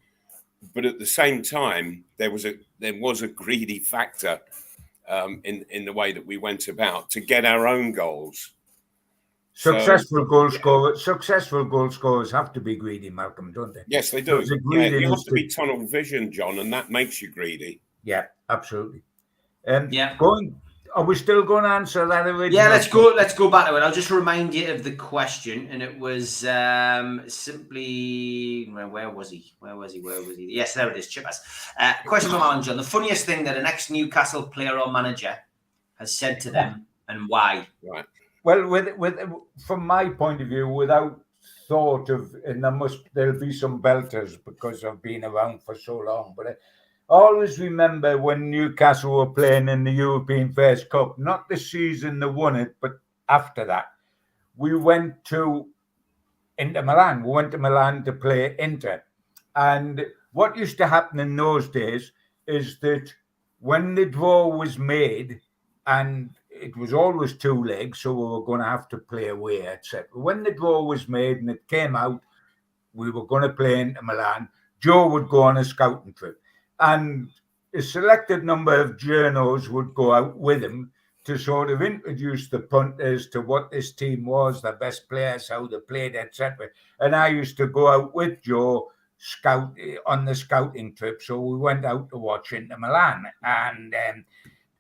But at the same time, there was a greedy factor in the way that we went about to get our own goals.
Successful goal scorers have to be greedy, Malcolm, don't they?
Yes, they do. You have to be tunnel vision, John, and that makes you greedy.
Yeah, absolutely. Are we still going to answer that original?
Yeah, let's go back to it. I'll just remind you of the question, and it was simply where was he? Yes, there it is. Chippers. Question from Alan John: the funniest thing that an ex-Newcastle player or manager has said to them, and why?
Right.
Well, from my point of view, without thought of, and there'll be some belters because I've been around for so long, but I always remember when Newcastle were playing in the European Fairs Cup, not the season they won it, but after that, we went to Inter Milan. We went to Milan to play Inter. And what used to happen in those days is that when the draw was made, and it was always two legs, so we were going to have to play away, etc. When the draw was made and it came out, we were going to play Inter Milan, Joe would go on a scouting trip. And a selected number of journos would go out with him to sort of introduce the punters to what this team was, the best players, how they played, etc. And I used to go out with Joe scout on the scouting trip. So we went out to watch Inter Milan. And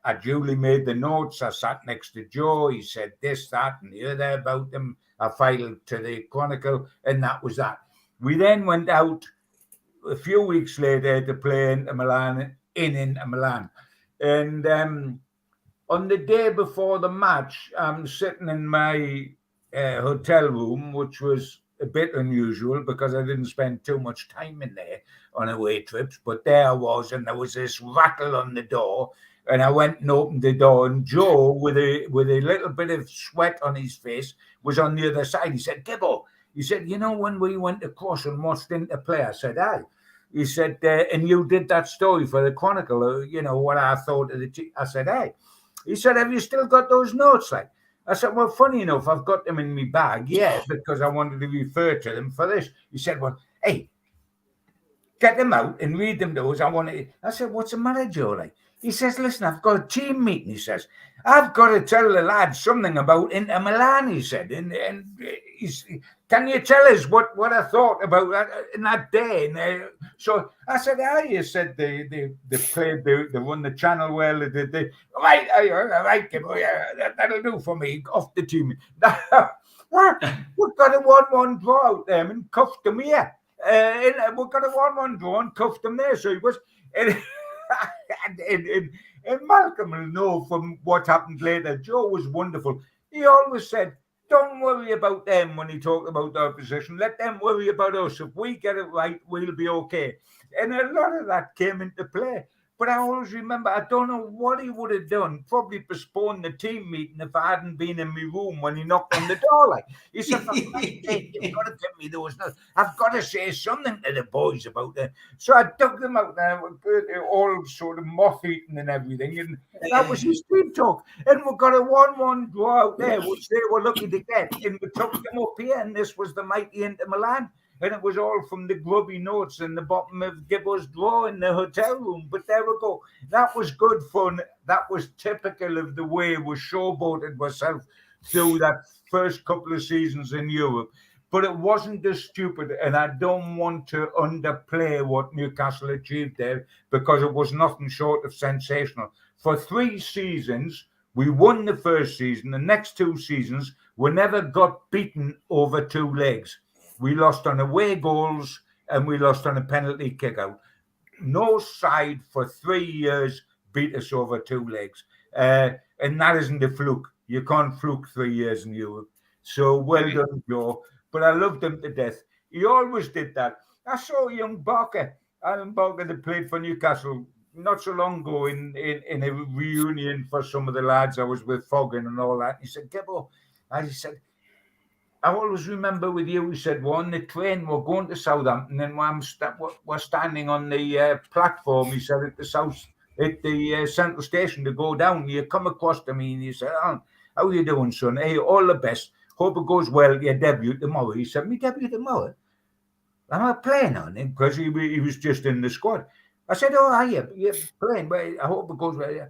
I duly made the notes. I sat next to Joe. He said this, that, and the other about them. I filed to the Chronicle, and that was that. We then went out a few weeks later to play Inter Milan in Inter Milan. And on the day before the match, I'm sitting in my hotel room, which was a bit unusual because I didn't spend too much time in there on away trips. But there I was, and there was this rattle on the door. And I went and opened the door, and Joe, with a little bit of sweat on his face, was on the other side. He said, Gibbo, he said, you know, when we went across and watched Inter play, I said, aye. He said, and you did that story for the Chronicle, you know, what I thought of the team. I said, aye. He said, have you still got those notes? Like, I said, well, funny enough, I've got them in my bag, because I wanted to refer to them for this. He said, well, hey, get them out and read them those. I said, what's the matter, Joe? Like, he says, listen, I've got a team meeting. He says, I've got to tell the lads something about Inter Milan, he said. And can you tell us what I thought about that in that day? And so I said, he said they played, they won the channel well. Right, that'll do for me. Off the team. We've got a 1-1 draw out there and cuffed them here. We've got a 1-1 draw and cuffed them there. So he was... And Malcolm will know from what happened later. Joe was wonderful. He always said, don't worry about them when he talked about their position. Let them worry about us. If we get it right, we'll be okay. And a lot of that came into play. But I always remember, I don't know what he would have done. Probably postponed the team meeting if I hadn't been in my room when he knocked on the door. Like he said, "For Christ's sake, you've got to give me those notes. I've got to say something to the boys about it." So I dug them out there, all sort of moth-eaten and everything, and that was his team talk. And we got a 1-1 draw out there, which they were lucky to get, and we took them up here, and this was the mighty Inter Milan. And it was all from the grubby notes in the bottom of Gibbo's drawer in the hotel room. But there we go. That was good fun. That was typical of the way we showboated ourselves through that first couple of seasons in Europe. But it wasn't as stupid. And I don't want to underplay what Newcastle achieved there, because it was nothing short of sensational. For 3 seasons, we won the first season. The next 2 seasons, we never got beaten over 2 legs. We lost on away goals and we lost on a penalty kick out. No side for 3 years beat us over 2 legs. And that isn't a fluke. You can't fluke 3 years in Europe. So well done, Joe. But I loved him to death. He always did that. I saw young Barker, Alan Barker, that played for Newcastle not so long ago in a reunion for some of the lads I was with, Foggin and all that. He said, "Gibbo," and he said, "I always remember with you," he said, "we're on the train, we're going to Southampton, and we're standing on the platform," he said, at the central station to go down. You come across to me and you said, "Oh, how are you doing, son? Hey, all the best. Hope it goes well, your debut tomorrow." He said, "Me debut tomorrow? Am I playing on him?" Because he was just in the squad. I said, "Oh, are you? You're playing? Well, I hope it goes well."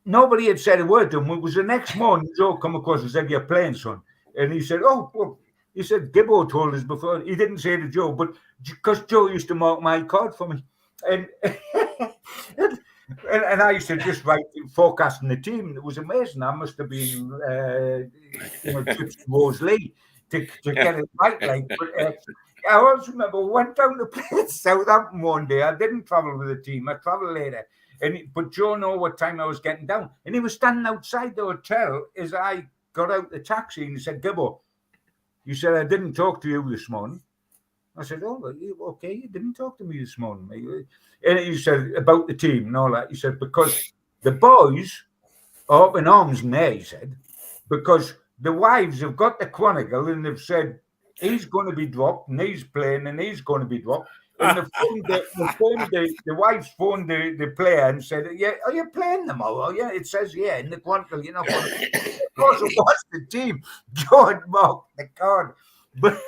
Nobody had said a word to him. It was the next morning, Joe come across and said, "You're playing, son." And he said, "Oh, well," he said, "Gibbo told us before." He didn't say to Joe, but because Joe used to mark my card for me. And and I used to just write forecasting the team. It was amazing. I must have been, Chips Rose Lee to get it right. Like, but I also remember we went down to play at Southampton one day. I didn't travel with the team. I travelled later. But Joe knew what time I was getting down. And he was standing outside the hotel as I got out the taxi, and he said, "Gibbo, you said I didn't talk to you this morning." I said, "Oh, okay, you didn't talk to me this morning." And he said, "About the team and all that." He said, "Because the boys are up in arms in there," he said, "because the wives have got the Chronicle and they've said he's going to be dropped and he's playing and he's going to be dropped." And the wives phoned the player and said, "Yeah, are you playing tomorrow?" "Yeah, it says, yeah, in the Chronicle, you're not going to." Of course, it was the team. George marked the card. But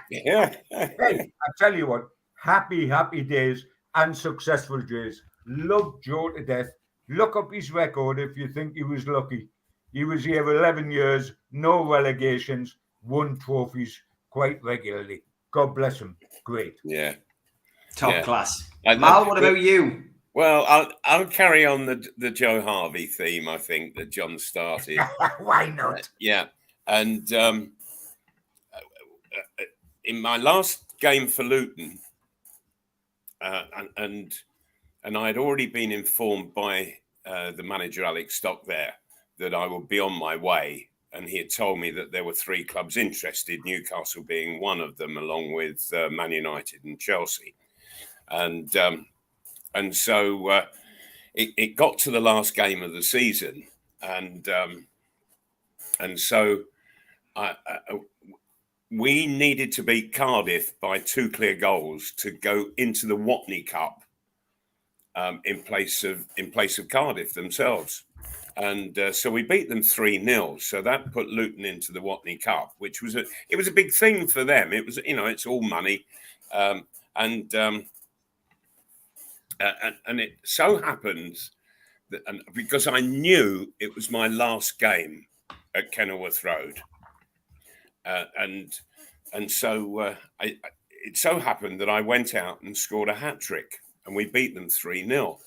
hey, I tell you what, happy days and successful days. Love Joe to death. Look up his record if you think he was lucky. He was here 11 years, no relegations, won trophies quite regularly. God bless him. Great.
Yeah.
Top class. Mal, what about you?
Well, I'll carry on the Joe Harvey theme, I think, that John started.
Why not?
Yeah. And in my last game for Luton, and I had already been informed by the manager, Alex Stock, there, that I would be on my way. And he had told me that there were 3 clubs interested, Newcastle being one of them, along with Man United and Chelsea. And so it got to the last game of the season, and so we needed to beat Cardiff by 2 clear goals to go into the Watney Cup in place of Cardiff themselves. And so we beat them 3-0. So that put Luton into the Watney Cup, which was a big thing for them. It was, it's all money, and it so happens that, and because I knew it was my last game at Kenilworth Road, and so it so happened that I went out and scored a hat trick, and we beat them 3-0,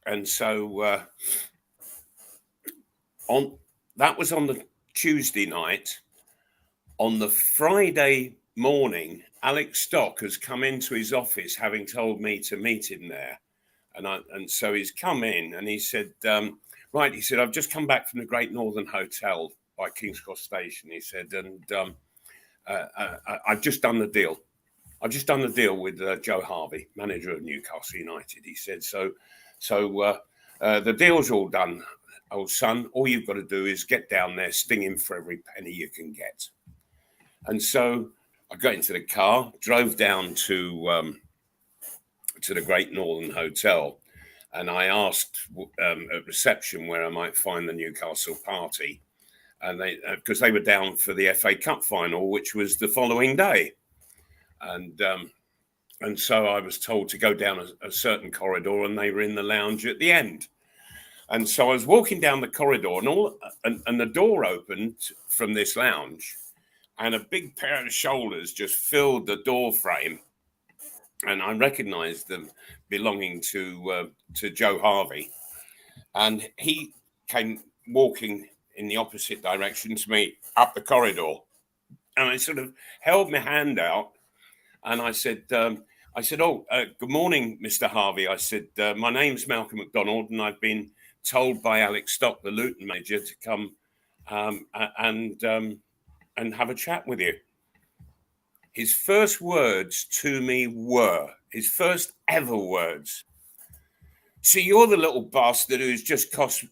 and so that was on the Tuesday night. On the Friday morning, Alex Stock has come into his office, having told me to meet him there, and so he's come in and he said, "Right," he said, "I've just come back from the Great Northern Hotel by King's Cross Station." He said, "And I've just done the deal. I've just done the deal with Joe Harvey, manager of Newcastle United. He said, so the deal's all done, old son. All you've got to do is get down there, sting him for every penny you can get. And so I got into the car, drove down to the Great Northern Hotel, and I asked at reception where I might find the Newcastle party, and they because they were down for the FA Cup final, which was the following day, and so I was told to go down a certain corridor, and they were in the lounge at the end. And so I was walking down the corridor, and the door opened from this lounge, and a big pair of shoulders just filled the door frame. And I recognised them belonging to Joe Harvey. And he came walking in the opposite direction to me up the corridor. And I sort of held my hand out, and I said, good morning, Mr. Harvey. I said, my name's Malcolm Macdonald, and I've been told by Alex Stock, the Luton manager, to come and have a chat with you. His first words to me were, his first ever words, "So you're the little bastard who's just cost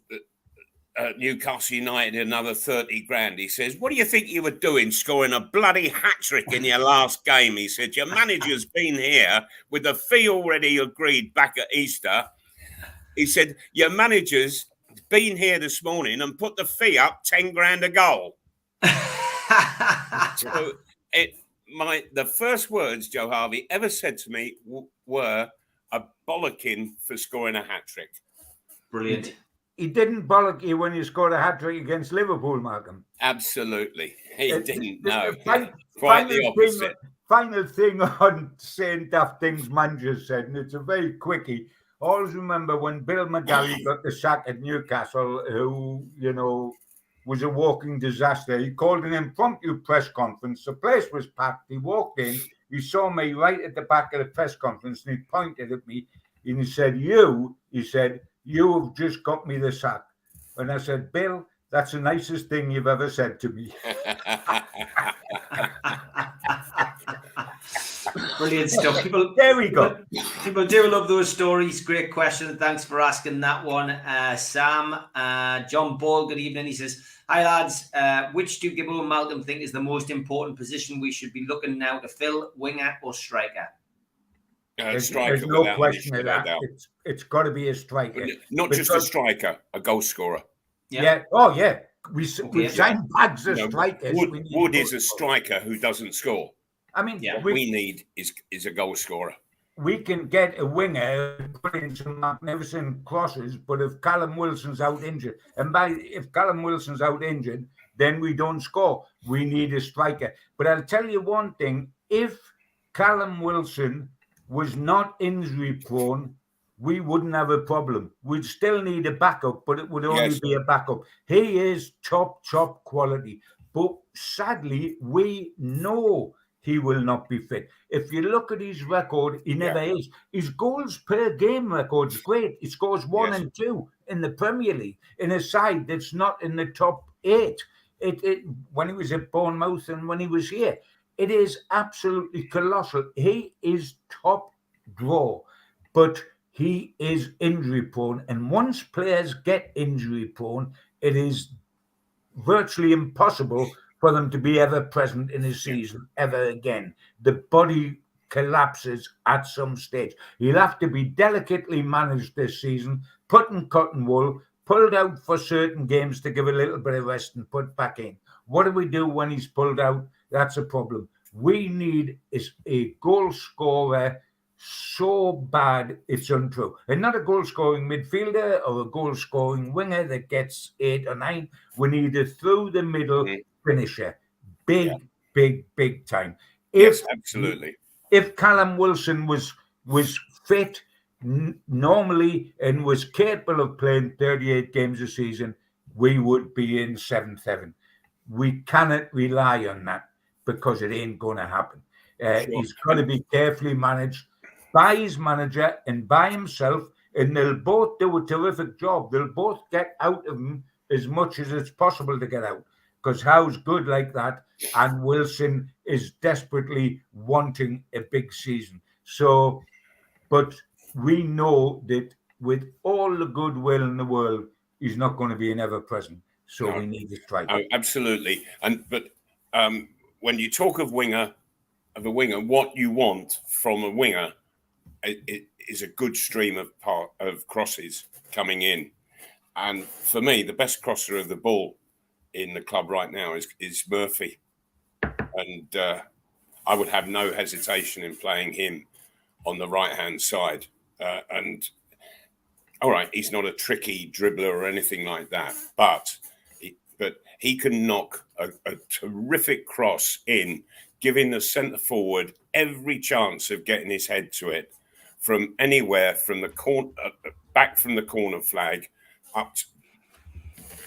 Newcastle United another 30 grand. He says, what do you think you were doing scoring a bloody hat-trick in your last game? He said, your manager's been here with the fee already agreed back at Easter. He said, your manager's been here this morning and put the fee up 10 grand a goal. So the first words Joe Harvey ever said to me were a bollocking for scoring a hat-trick.
Brilliant.
He didn't bollock you when you scored a hat-trick against Liverpool, Malcolm.
Absolutely. He didn't know.
Quite
the opposite.
Final thing on saying daft things manager said, and it's a very quickie. Always remember when Bill McGalley got the sack at Newcastle, who, was a walking disaster. He called an impromptu press conference. The place was packed. He walked in. He saw me right at the back of the press conference, and he pointed at me, and he said, you have just got me the sack. And I said, Bill, that's the nicest thing you've ever said to me.
Brilliant stuff.
There we go.
People do love those stories. Great question. Thanks for asking that one. Sam, John Ball, good evening. He says, hi lads, which do Gibbo and Malcolm think is the most important position we should be looking now to fill, winger or striker?
Striker.
There's no question of that. It's got to be a striker.
Not just a striker, a goal scorer.
Yeah. Oh, yeah. We signed bags of strikers.
Wood is a striker who doesn't score.
I mean,
what we need is a goal scorer.
We can get a winger and put in some magnificent crosses, but if Callum Wilson's out injured, if Callum Wilson's out injured, then we don't score. We need a striker. But I'll tell you one thing: if Callum Wilson was not injury prone, we wouldn't have a problem. We'd still need a backup, but it would only be a backup. He is top quality, but sadly, we know he will not be fit. If you look at his record, he never is. His goals per game record's great. He scores 1 and 2 in the Premier League in a side that's not in the top 8. When he was at Bournemouth and when he was here, it is absolutely colossal. He is top draw, but he is injury prone. And once players get injury prone, it is virtually impossible for them to be ever present in a season ever again. The body collapses at some stage. He'll have to be delicately managed this season, put in cotton wool, pulled out for certain games to give a little bit of rest and put back in. What do we do when he's pulled out? That's a problem. We need is a goal scorer so bad it's untrue. And not a goal-scoring midfielder or a goal-scoring winger that gets 8 or 9. We need a through-the-middle finisher. Big time.
Yes, absolutely.
If Callum Wilson was fit normally and was capable of playing 38 games a season, we would be in 7th heaven. We cannot rely on that because it ain't going to happen. He's got to be carefully managed by his manager and by himself, and they'll both do a terrific job. They'll both get out of him as much as it's possible to get out. because Howe's good like that, and Wilson is desperately wanting a big season. So, but we know that with all the goodwill in the world, he's not going to be an ever-present. So we need a striker.
Oh, absolutely. But when you talk of a winger, what you want from a winger it is a good stream of crosses coming in. And for me, the best crosser of the ball in the club right now is Murphy. And I would have no hesitation in playing him on the right-hand side. And all right, he's not a tricky dribbler or anything like that, but he can knock a terrific cross in, giving the centre forward every chance of getting his head to it from anywhere, from the corner, back from the corner flag up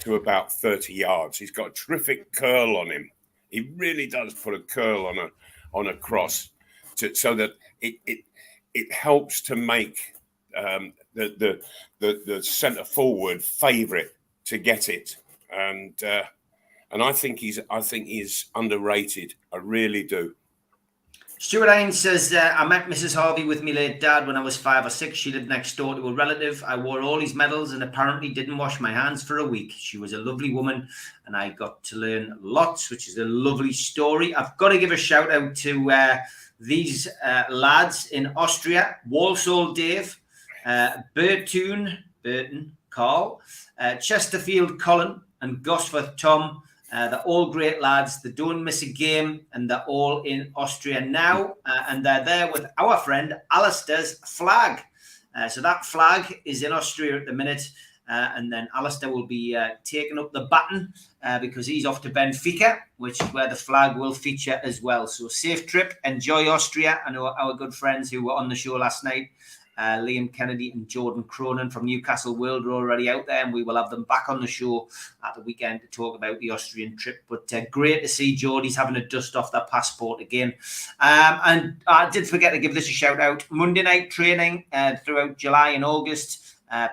to about 30 yards. He's got a terrific curl on him. He really does put a curl on a cross, so that it helps to make the centre forward favourite to get it, and I think he's underrated. I really do.
Stuart Hines says, I met Mrs. Harvey with me late dad when I was 5 or 6. She lived next door to a relative. I wore all his medals and apparently didn't wash my hands for a week. She was a lovely woman and I got to learn lots, which is a lovely story. I've got to give a shout out to these lads in Austria: Walsall Dave, Burton Carl, Chesterfield Colin, and Gosforth Tom. They're all great lads. They don't miss a game, and they're all in Austria now. And they're there with our friend Alistair's flag. So that flag is in Austria at the minute. And then Alistair will be taking up the baton because he's off to Benfica, which is where the flag will feature as well. So safe trip. Enjoy Austria. I know our good friends who were on the show last night, Liam Kennedy and Jordan Cronin from Newcastle World, are already out there, and we will have them back on the show at the weekend to talk about the Austrian trip. But great to see Geordie's having a dust off their passport again. And I did forget to give this a shout out. Monday night training throughout July and August.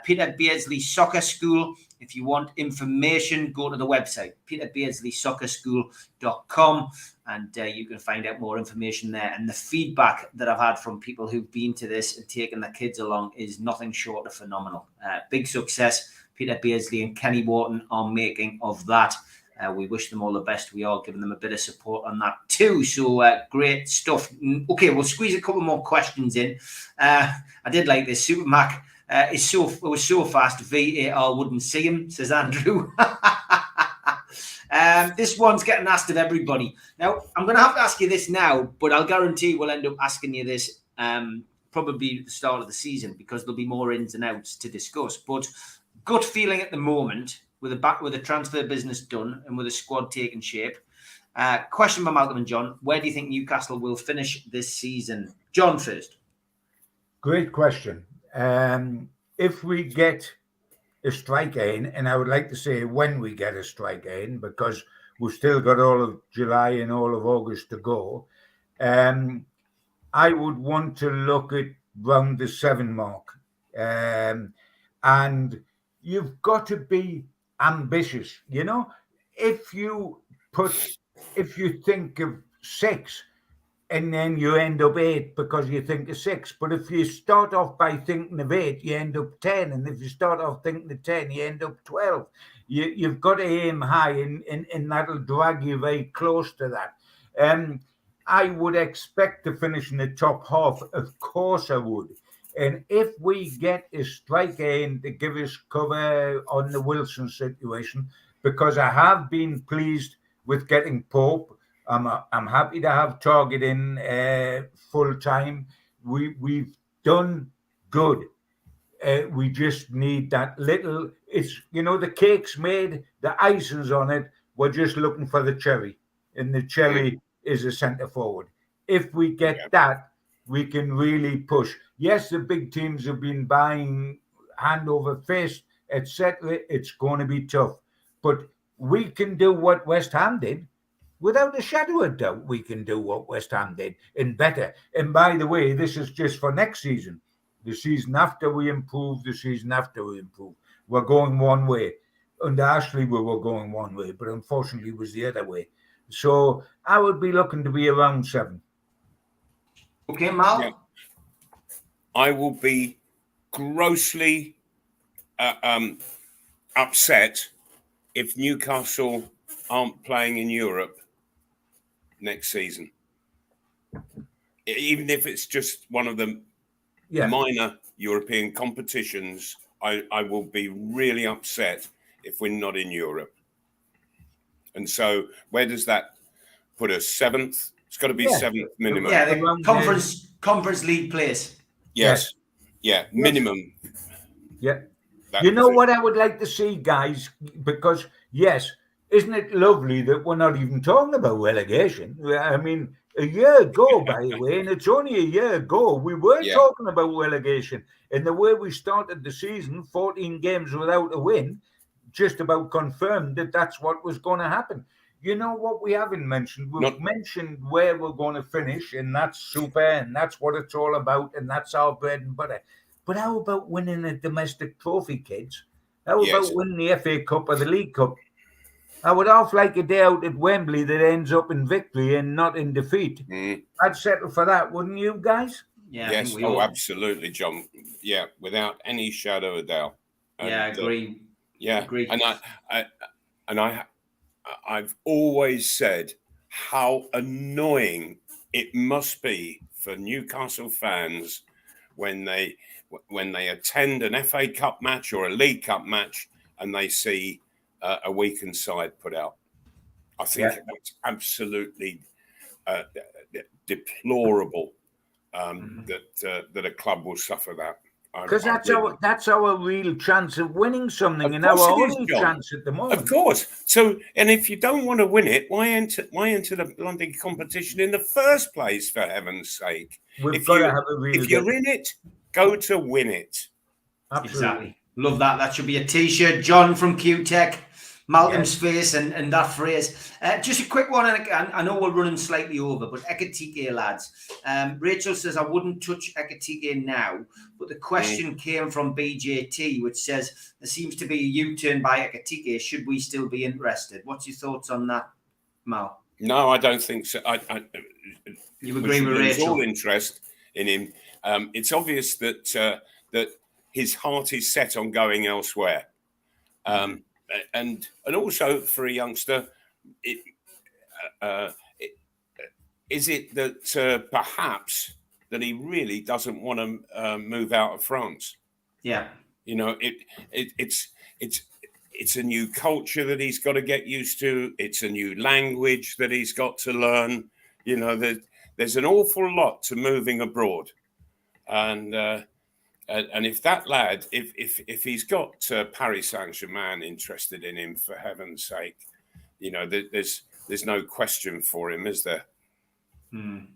Peter Beardsley Soccer School. If you want information, go to the website, peterbeardsley.soccerschool.com, and you can find out more information there. And the feedback that I've had from people who've been to this and taken their kids along is nothing short of phenomenal. Big success Peter Beardsley and Kenny Wharton are making of that. We wish them all the best. We are giving them a bit of support on that too. So great stuff. Okay, we'll squeeze a couple more questions in. I did like this. Supermac. It was so fast, VAR wouldn't see him, says Andrew. This one's getting asked of everybody. Now, I'm going to have to ask you this now, but I'll guarantee we'll end up asking you this probably at the start of the season, because there'll be more ins and outs to discuss. But gut feeling at the moment, with the transfer business done and with the squad taking shape. Question by Malcolm and John: where do you think Newcastle will finish this season? John first.
Great question. If we get a striker in, and I would like to say when we get a striker in, because we've still got all of July and all of August to go, I would want to look at round the 7 mark. And you've got to be ambitious, you know. If you think of 6, and then you end up 8 because you think of 6. But if you start off by thinking of 8, you end up 10. And if you start off thinking of 10, you end up 12. You've got to aim high, and that'll drag you very close to that. I would expect to finish in the top half. Of course I would. And if we get a striker in to give us cover on the Wilson situation, because I have been pleased with getting Pope. I'm happy to have Target in full time. We've done good. We just need that little. It's, you know, the cake's made, the icing's on it. We're just looking for the cherry, and the cherry is a centre forward. If we get that, we can really push. Yes, the big teams have been buying hand over fist, etc. It's going to be tough, but we can do what West Ham did. Without a shadow of doubt, we can do what West Ham did, and better. And by the way, this is just for next season. The season after we improve, we're going one way. under Ashley we were going one way, but unfortunately it was the other way. So I would be looking to be around 7.
Okay, Mal?
Yeah. I will be grossly upset if Newcastle aren't playing in Europe next season. Even if it's just one of the minor European competitions, I will be really upset if we're not in Europe. And so where does that put us? 7th? It's got to be 7th minimum.
Yeah, the conference league place.
Yes. Yeah, minimum.
Yeah. You know what I would like to see, guys? Because, yes, isn't it lovely that we're not even talking about relegation? I mean, a year ago, by the way, and it's only a year ago, we were talking about relegation. And the way we started the season, 14 games without a win, just about confirmed that that's what was going to happen. You know what we haven't mentioned? We've mentioned where we're going to finish, and that's super, and that's what it's all about, and that's our bread and butter. But how about winning a domestic trophy, kids? How about winning the FA Cup or the League Cup? I would half like a day out at Wembley that ends up in victory and not in defeat. I'd settle for that, wouldn't you, guys?
Yeah.
Yes. Oh, absolutely, John. Yeah, without any shadow of doubt.
I agree.
Agree. And I've always said how annoying it must be for Newcastle fans when they attend an FA Cup match or a League Cup match and they see a weakened side put out. I think it's absolutely deplorable that a club will suffer that.
Because that's our real chance of winning something, and our only chance at the moment.
Of course. So, and if you don't want to win it, why enter the London competition in the first place? For heaven's sake,
we've got to have a real.
If you're in it, go to win it.
Absolutely.
Exactly. Love that. That should be a T-shirt. John from Q-Tech. Malcolm's face and that phrase. Just a quick one, and I know we're running slightly over, but Ekatike, lads. Rachel says, I wouldn't touch Ekatike now, but the question came from BJT, which says, there seems to be a U-turn by Ekatike. Should we still be interested? What's your thoughts on that, Mal?
No, I don't think so.
You agree with Rachel?
All interest in him. It's obvious that his heart is set on going elsewhere. And also for a youngster, is it that perhaps that he really doesn't want to move out of France?
Yeah,
you know, it's a new culture that he's got to get used to. It's a new language that he's got to learn. You know, there's an awful lot to moving abroad, and if that lad, if he's got Paris Saint-Germain interested in him, for heaven's sake, you know, there's no question for him, is there?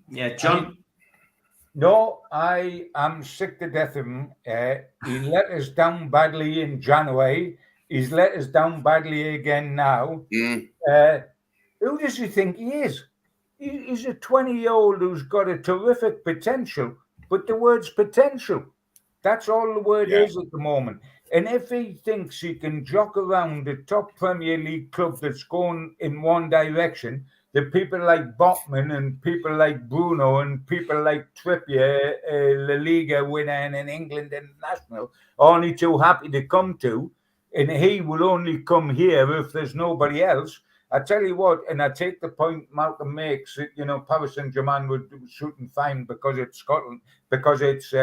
Yeah, John.
No, I am sick to death of him. He let us down badly in January. He's let us down badly again now. Who does he think he is? He's a 20-year-old who's got a terrific potential, but the word's potential. That's all the word is at the moment. And if he thinks he can jock around the top Premier League club that's going in one direction, the people like Botman and people like Bruno and people like Trippier, La Liga winner and an England international, are only too happy to come to, and he will only come here if there's nobody else. I tell you what, and I take the point Malcolm makes, you know, Paris Saint-Germain would do shooting fine because it's Scotland, because it's...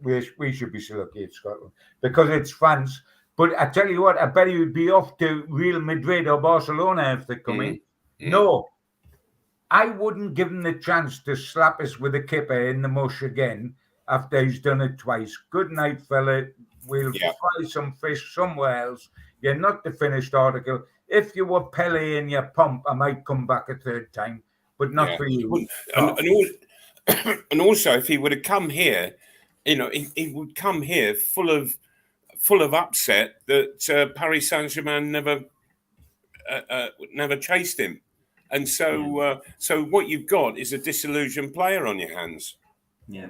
we should be so lucky it's Scotland because it's France. But I tell you what, I bet he would be off to Real Madrid or Barcelona if they come in. No, I wouldn't give him the chance to slap us with a kipper in the mush again after he's done it twice. Good night, fella. We'll fry some fish somewhere else. You're not the finished article. If you were Pele in your pump, I might come back a third time, but not for you.
And also, if he would have come here, you know, he would come here full of upset that Paris Saint-Germain never chased him, and so what you've got is a disillusioned player on your hands.
Yeah.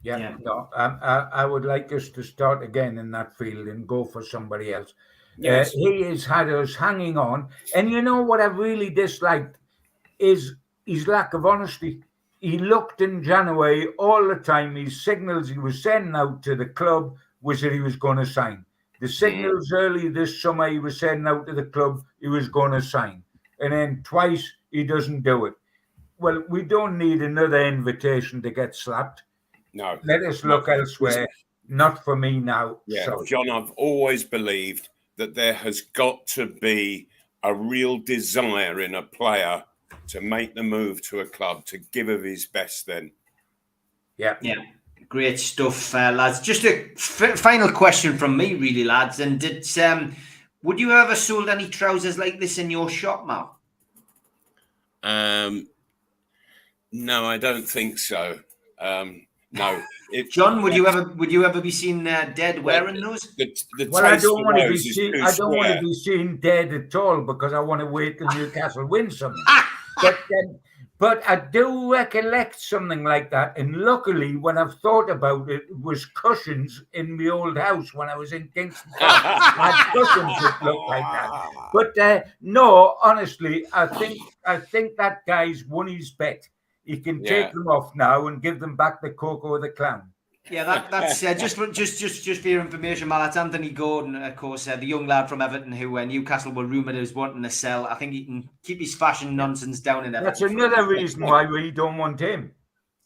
Yeah.
No, I would like us to start again in that field and go for somebody else.
Yes.
He has had us hanging on. And you know what I really disliked is his lack of honesty. He looked in January all the time. His signals he was sending out to the club was that he was going to sign. The signals early this summer he was sending out to the club he was going to sign. And then twice he doesn't do it. Well, we don't need another invitation to get slapped.
No.
Let us look elsewhere. Not for me now.
Yeah,
Sorry.
John, I've always believed that there has got to be a real desire in a player to make the move to a club, to give of his best then.
Yeah. Great stuff, lads. Just a final question from me, really, lads. And would you ever sold any trousers like this in your shop, Mal?
No, I don't think so. No.
John, would you ever be seen dead wearing those?
Well, I don't want to be seen. I don't want to be seen dead at all because I want to wait till Newcastle wins something. But I do recollect something like that. And luckily, when I've thought about it, it was cushions in my old house when I was in Kingston. I had cushions that looked like that. But no, honestly, I think that guy's won his bet. He can take them off now and give them back to Coco the Clown.
Yeah, that's just for your information, Mal. That's Anthony Gordon, of course, the young lad from Everton who Newcastle were rumoured as wanting to sell. I think he can keep his fashion nonsense down in Everton.
That's another reason why we don't want him.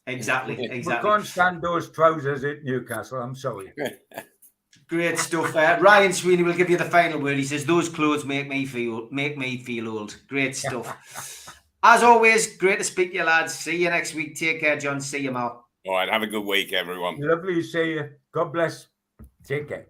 Exactly.
We can't stand those trousers at Newcastle. I'm sorry.
Great stuff. Ryan Sweeney will give you the final word. He says those clothes make me feel old. Great stuff. As always, great to speak to you, lads. See you next week. Take care, John. See you, Mal.
All right, have a good week, everyone.
Lovely to see you. God bless. Take care.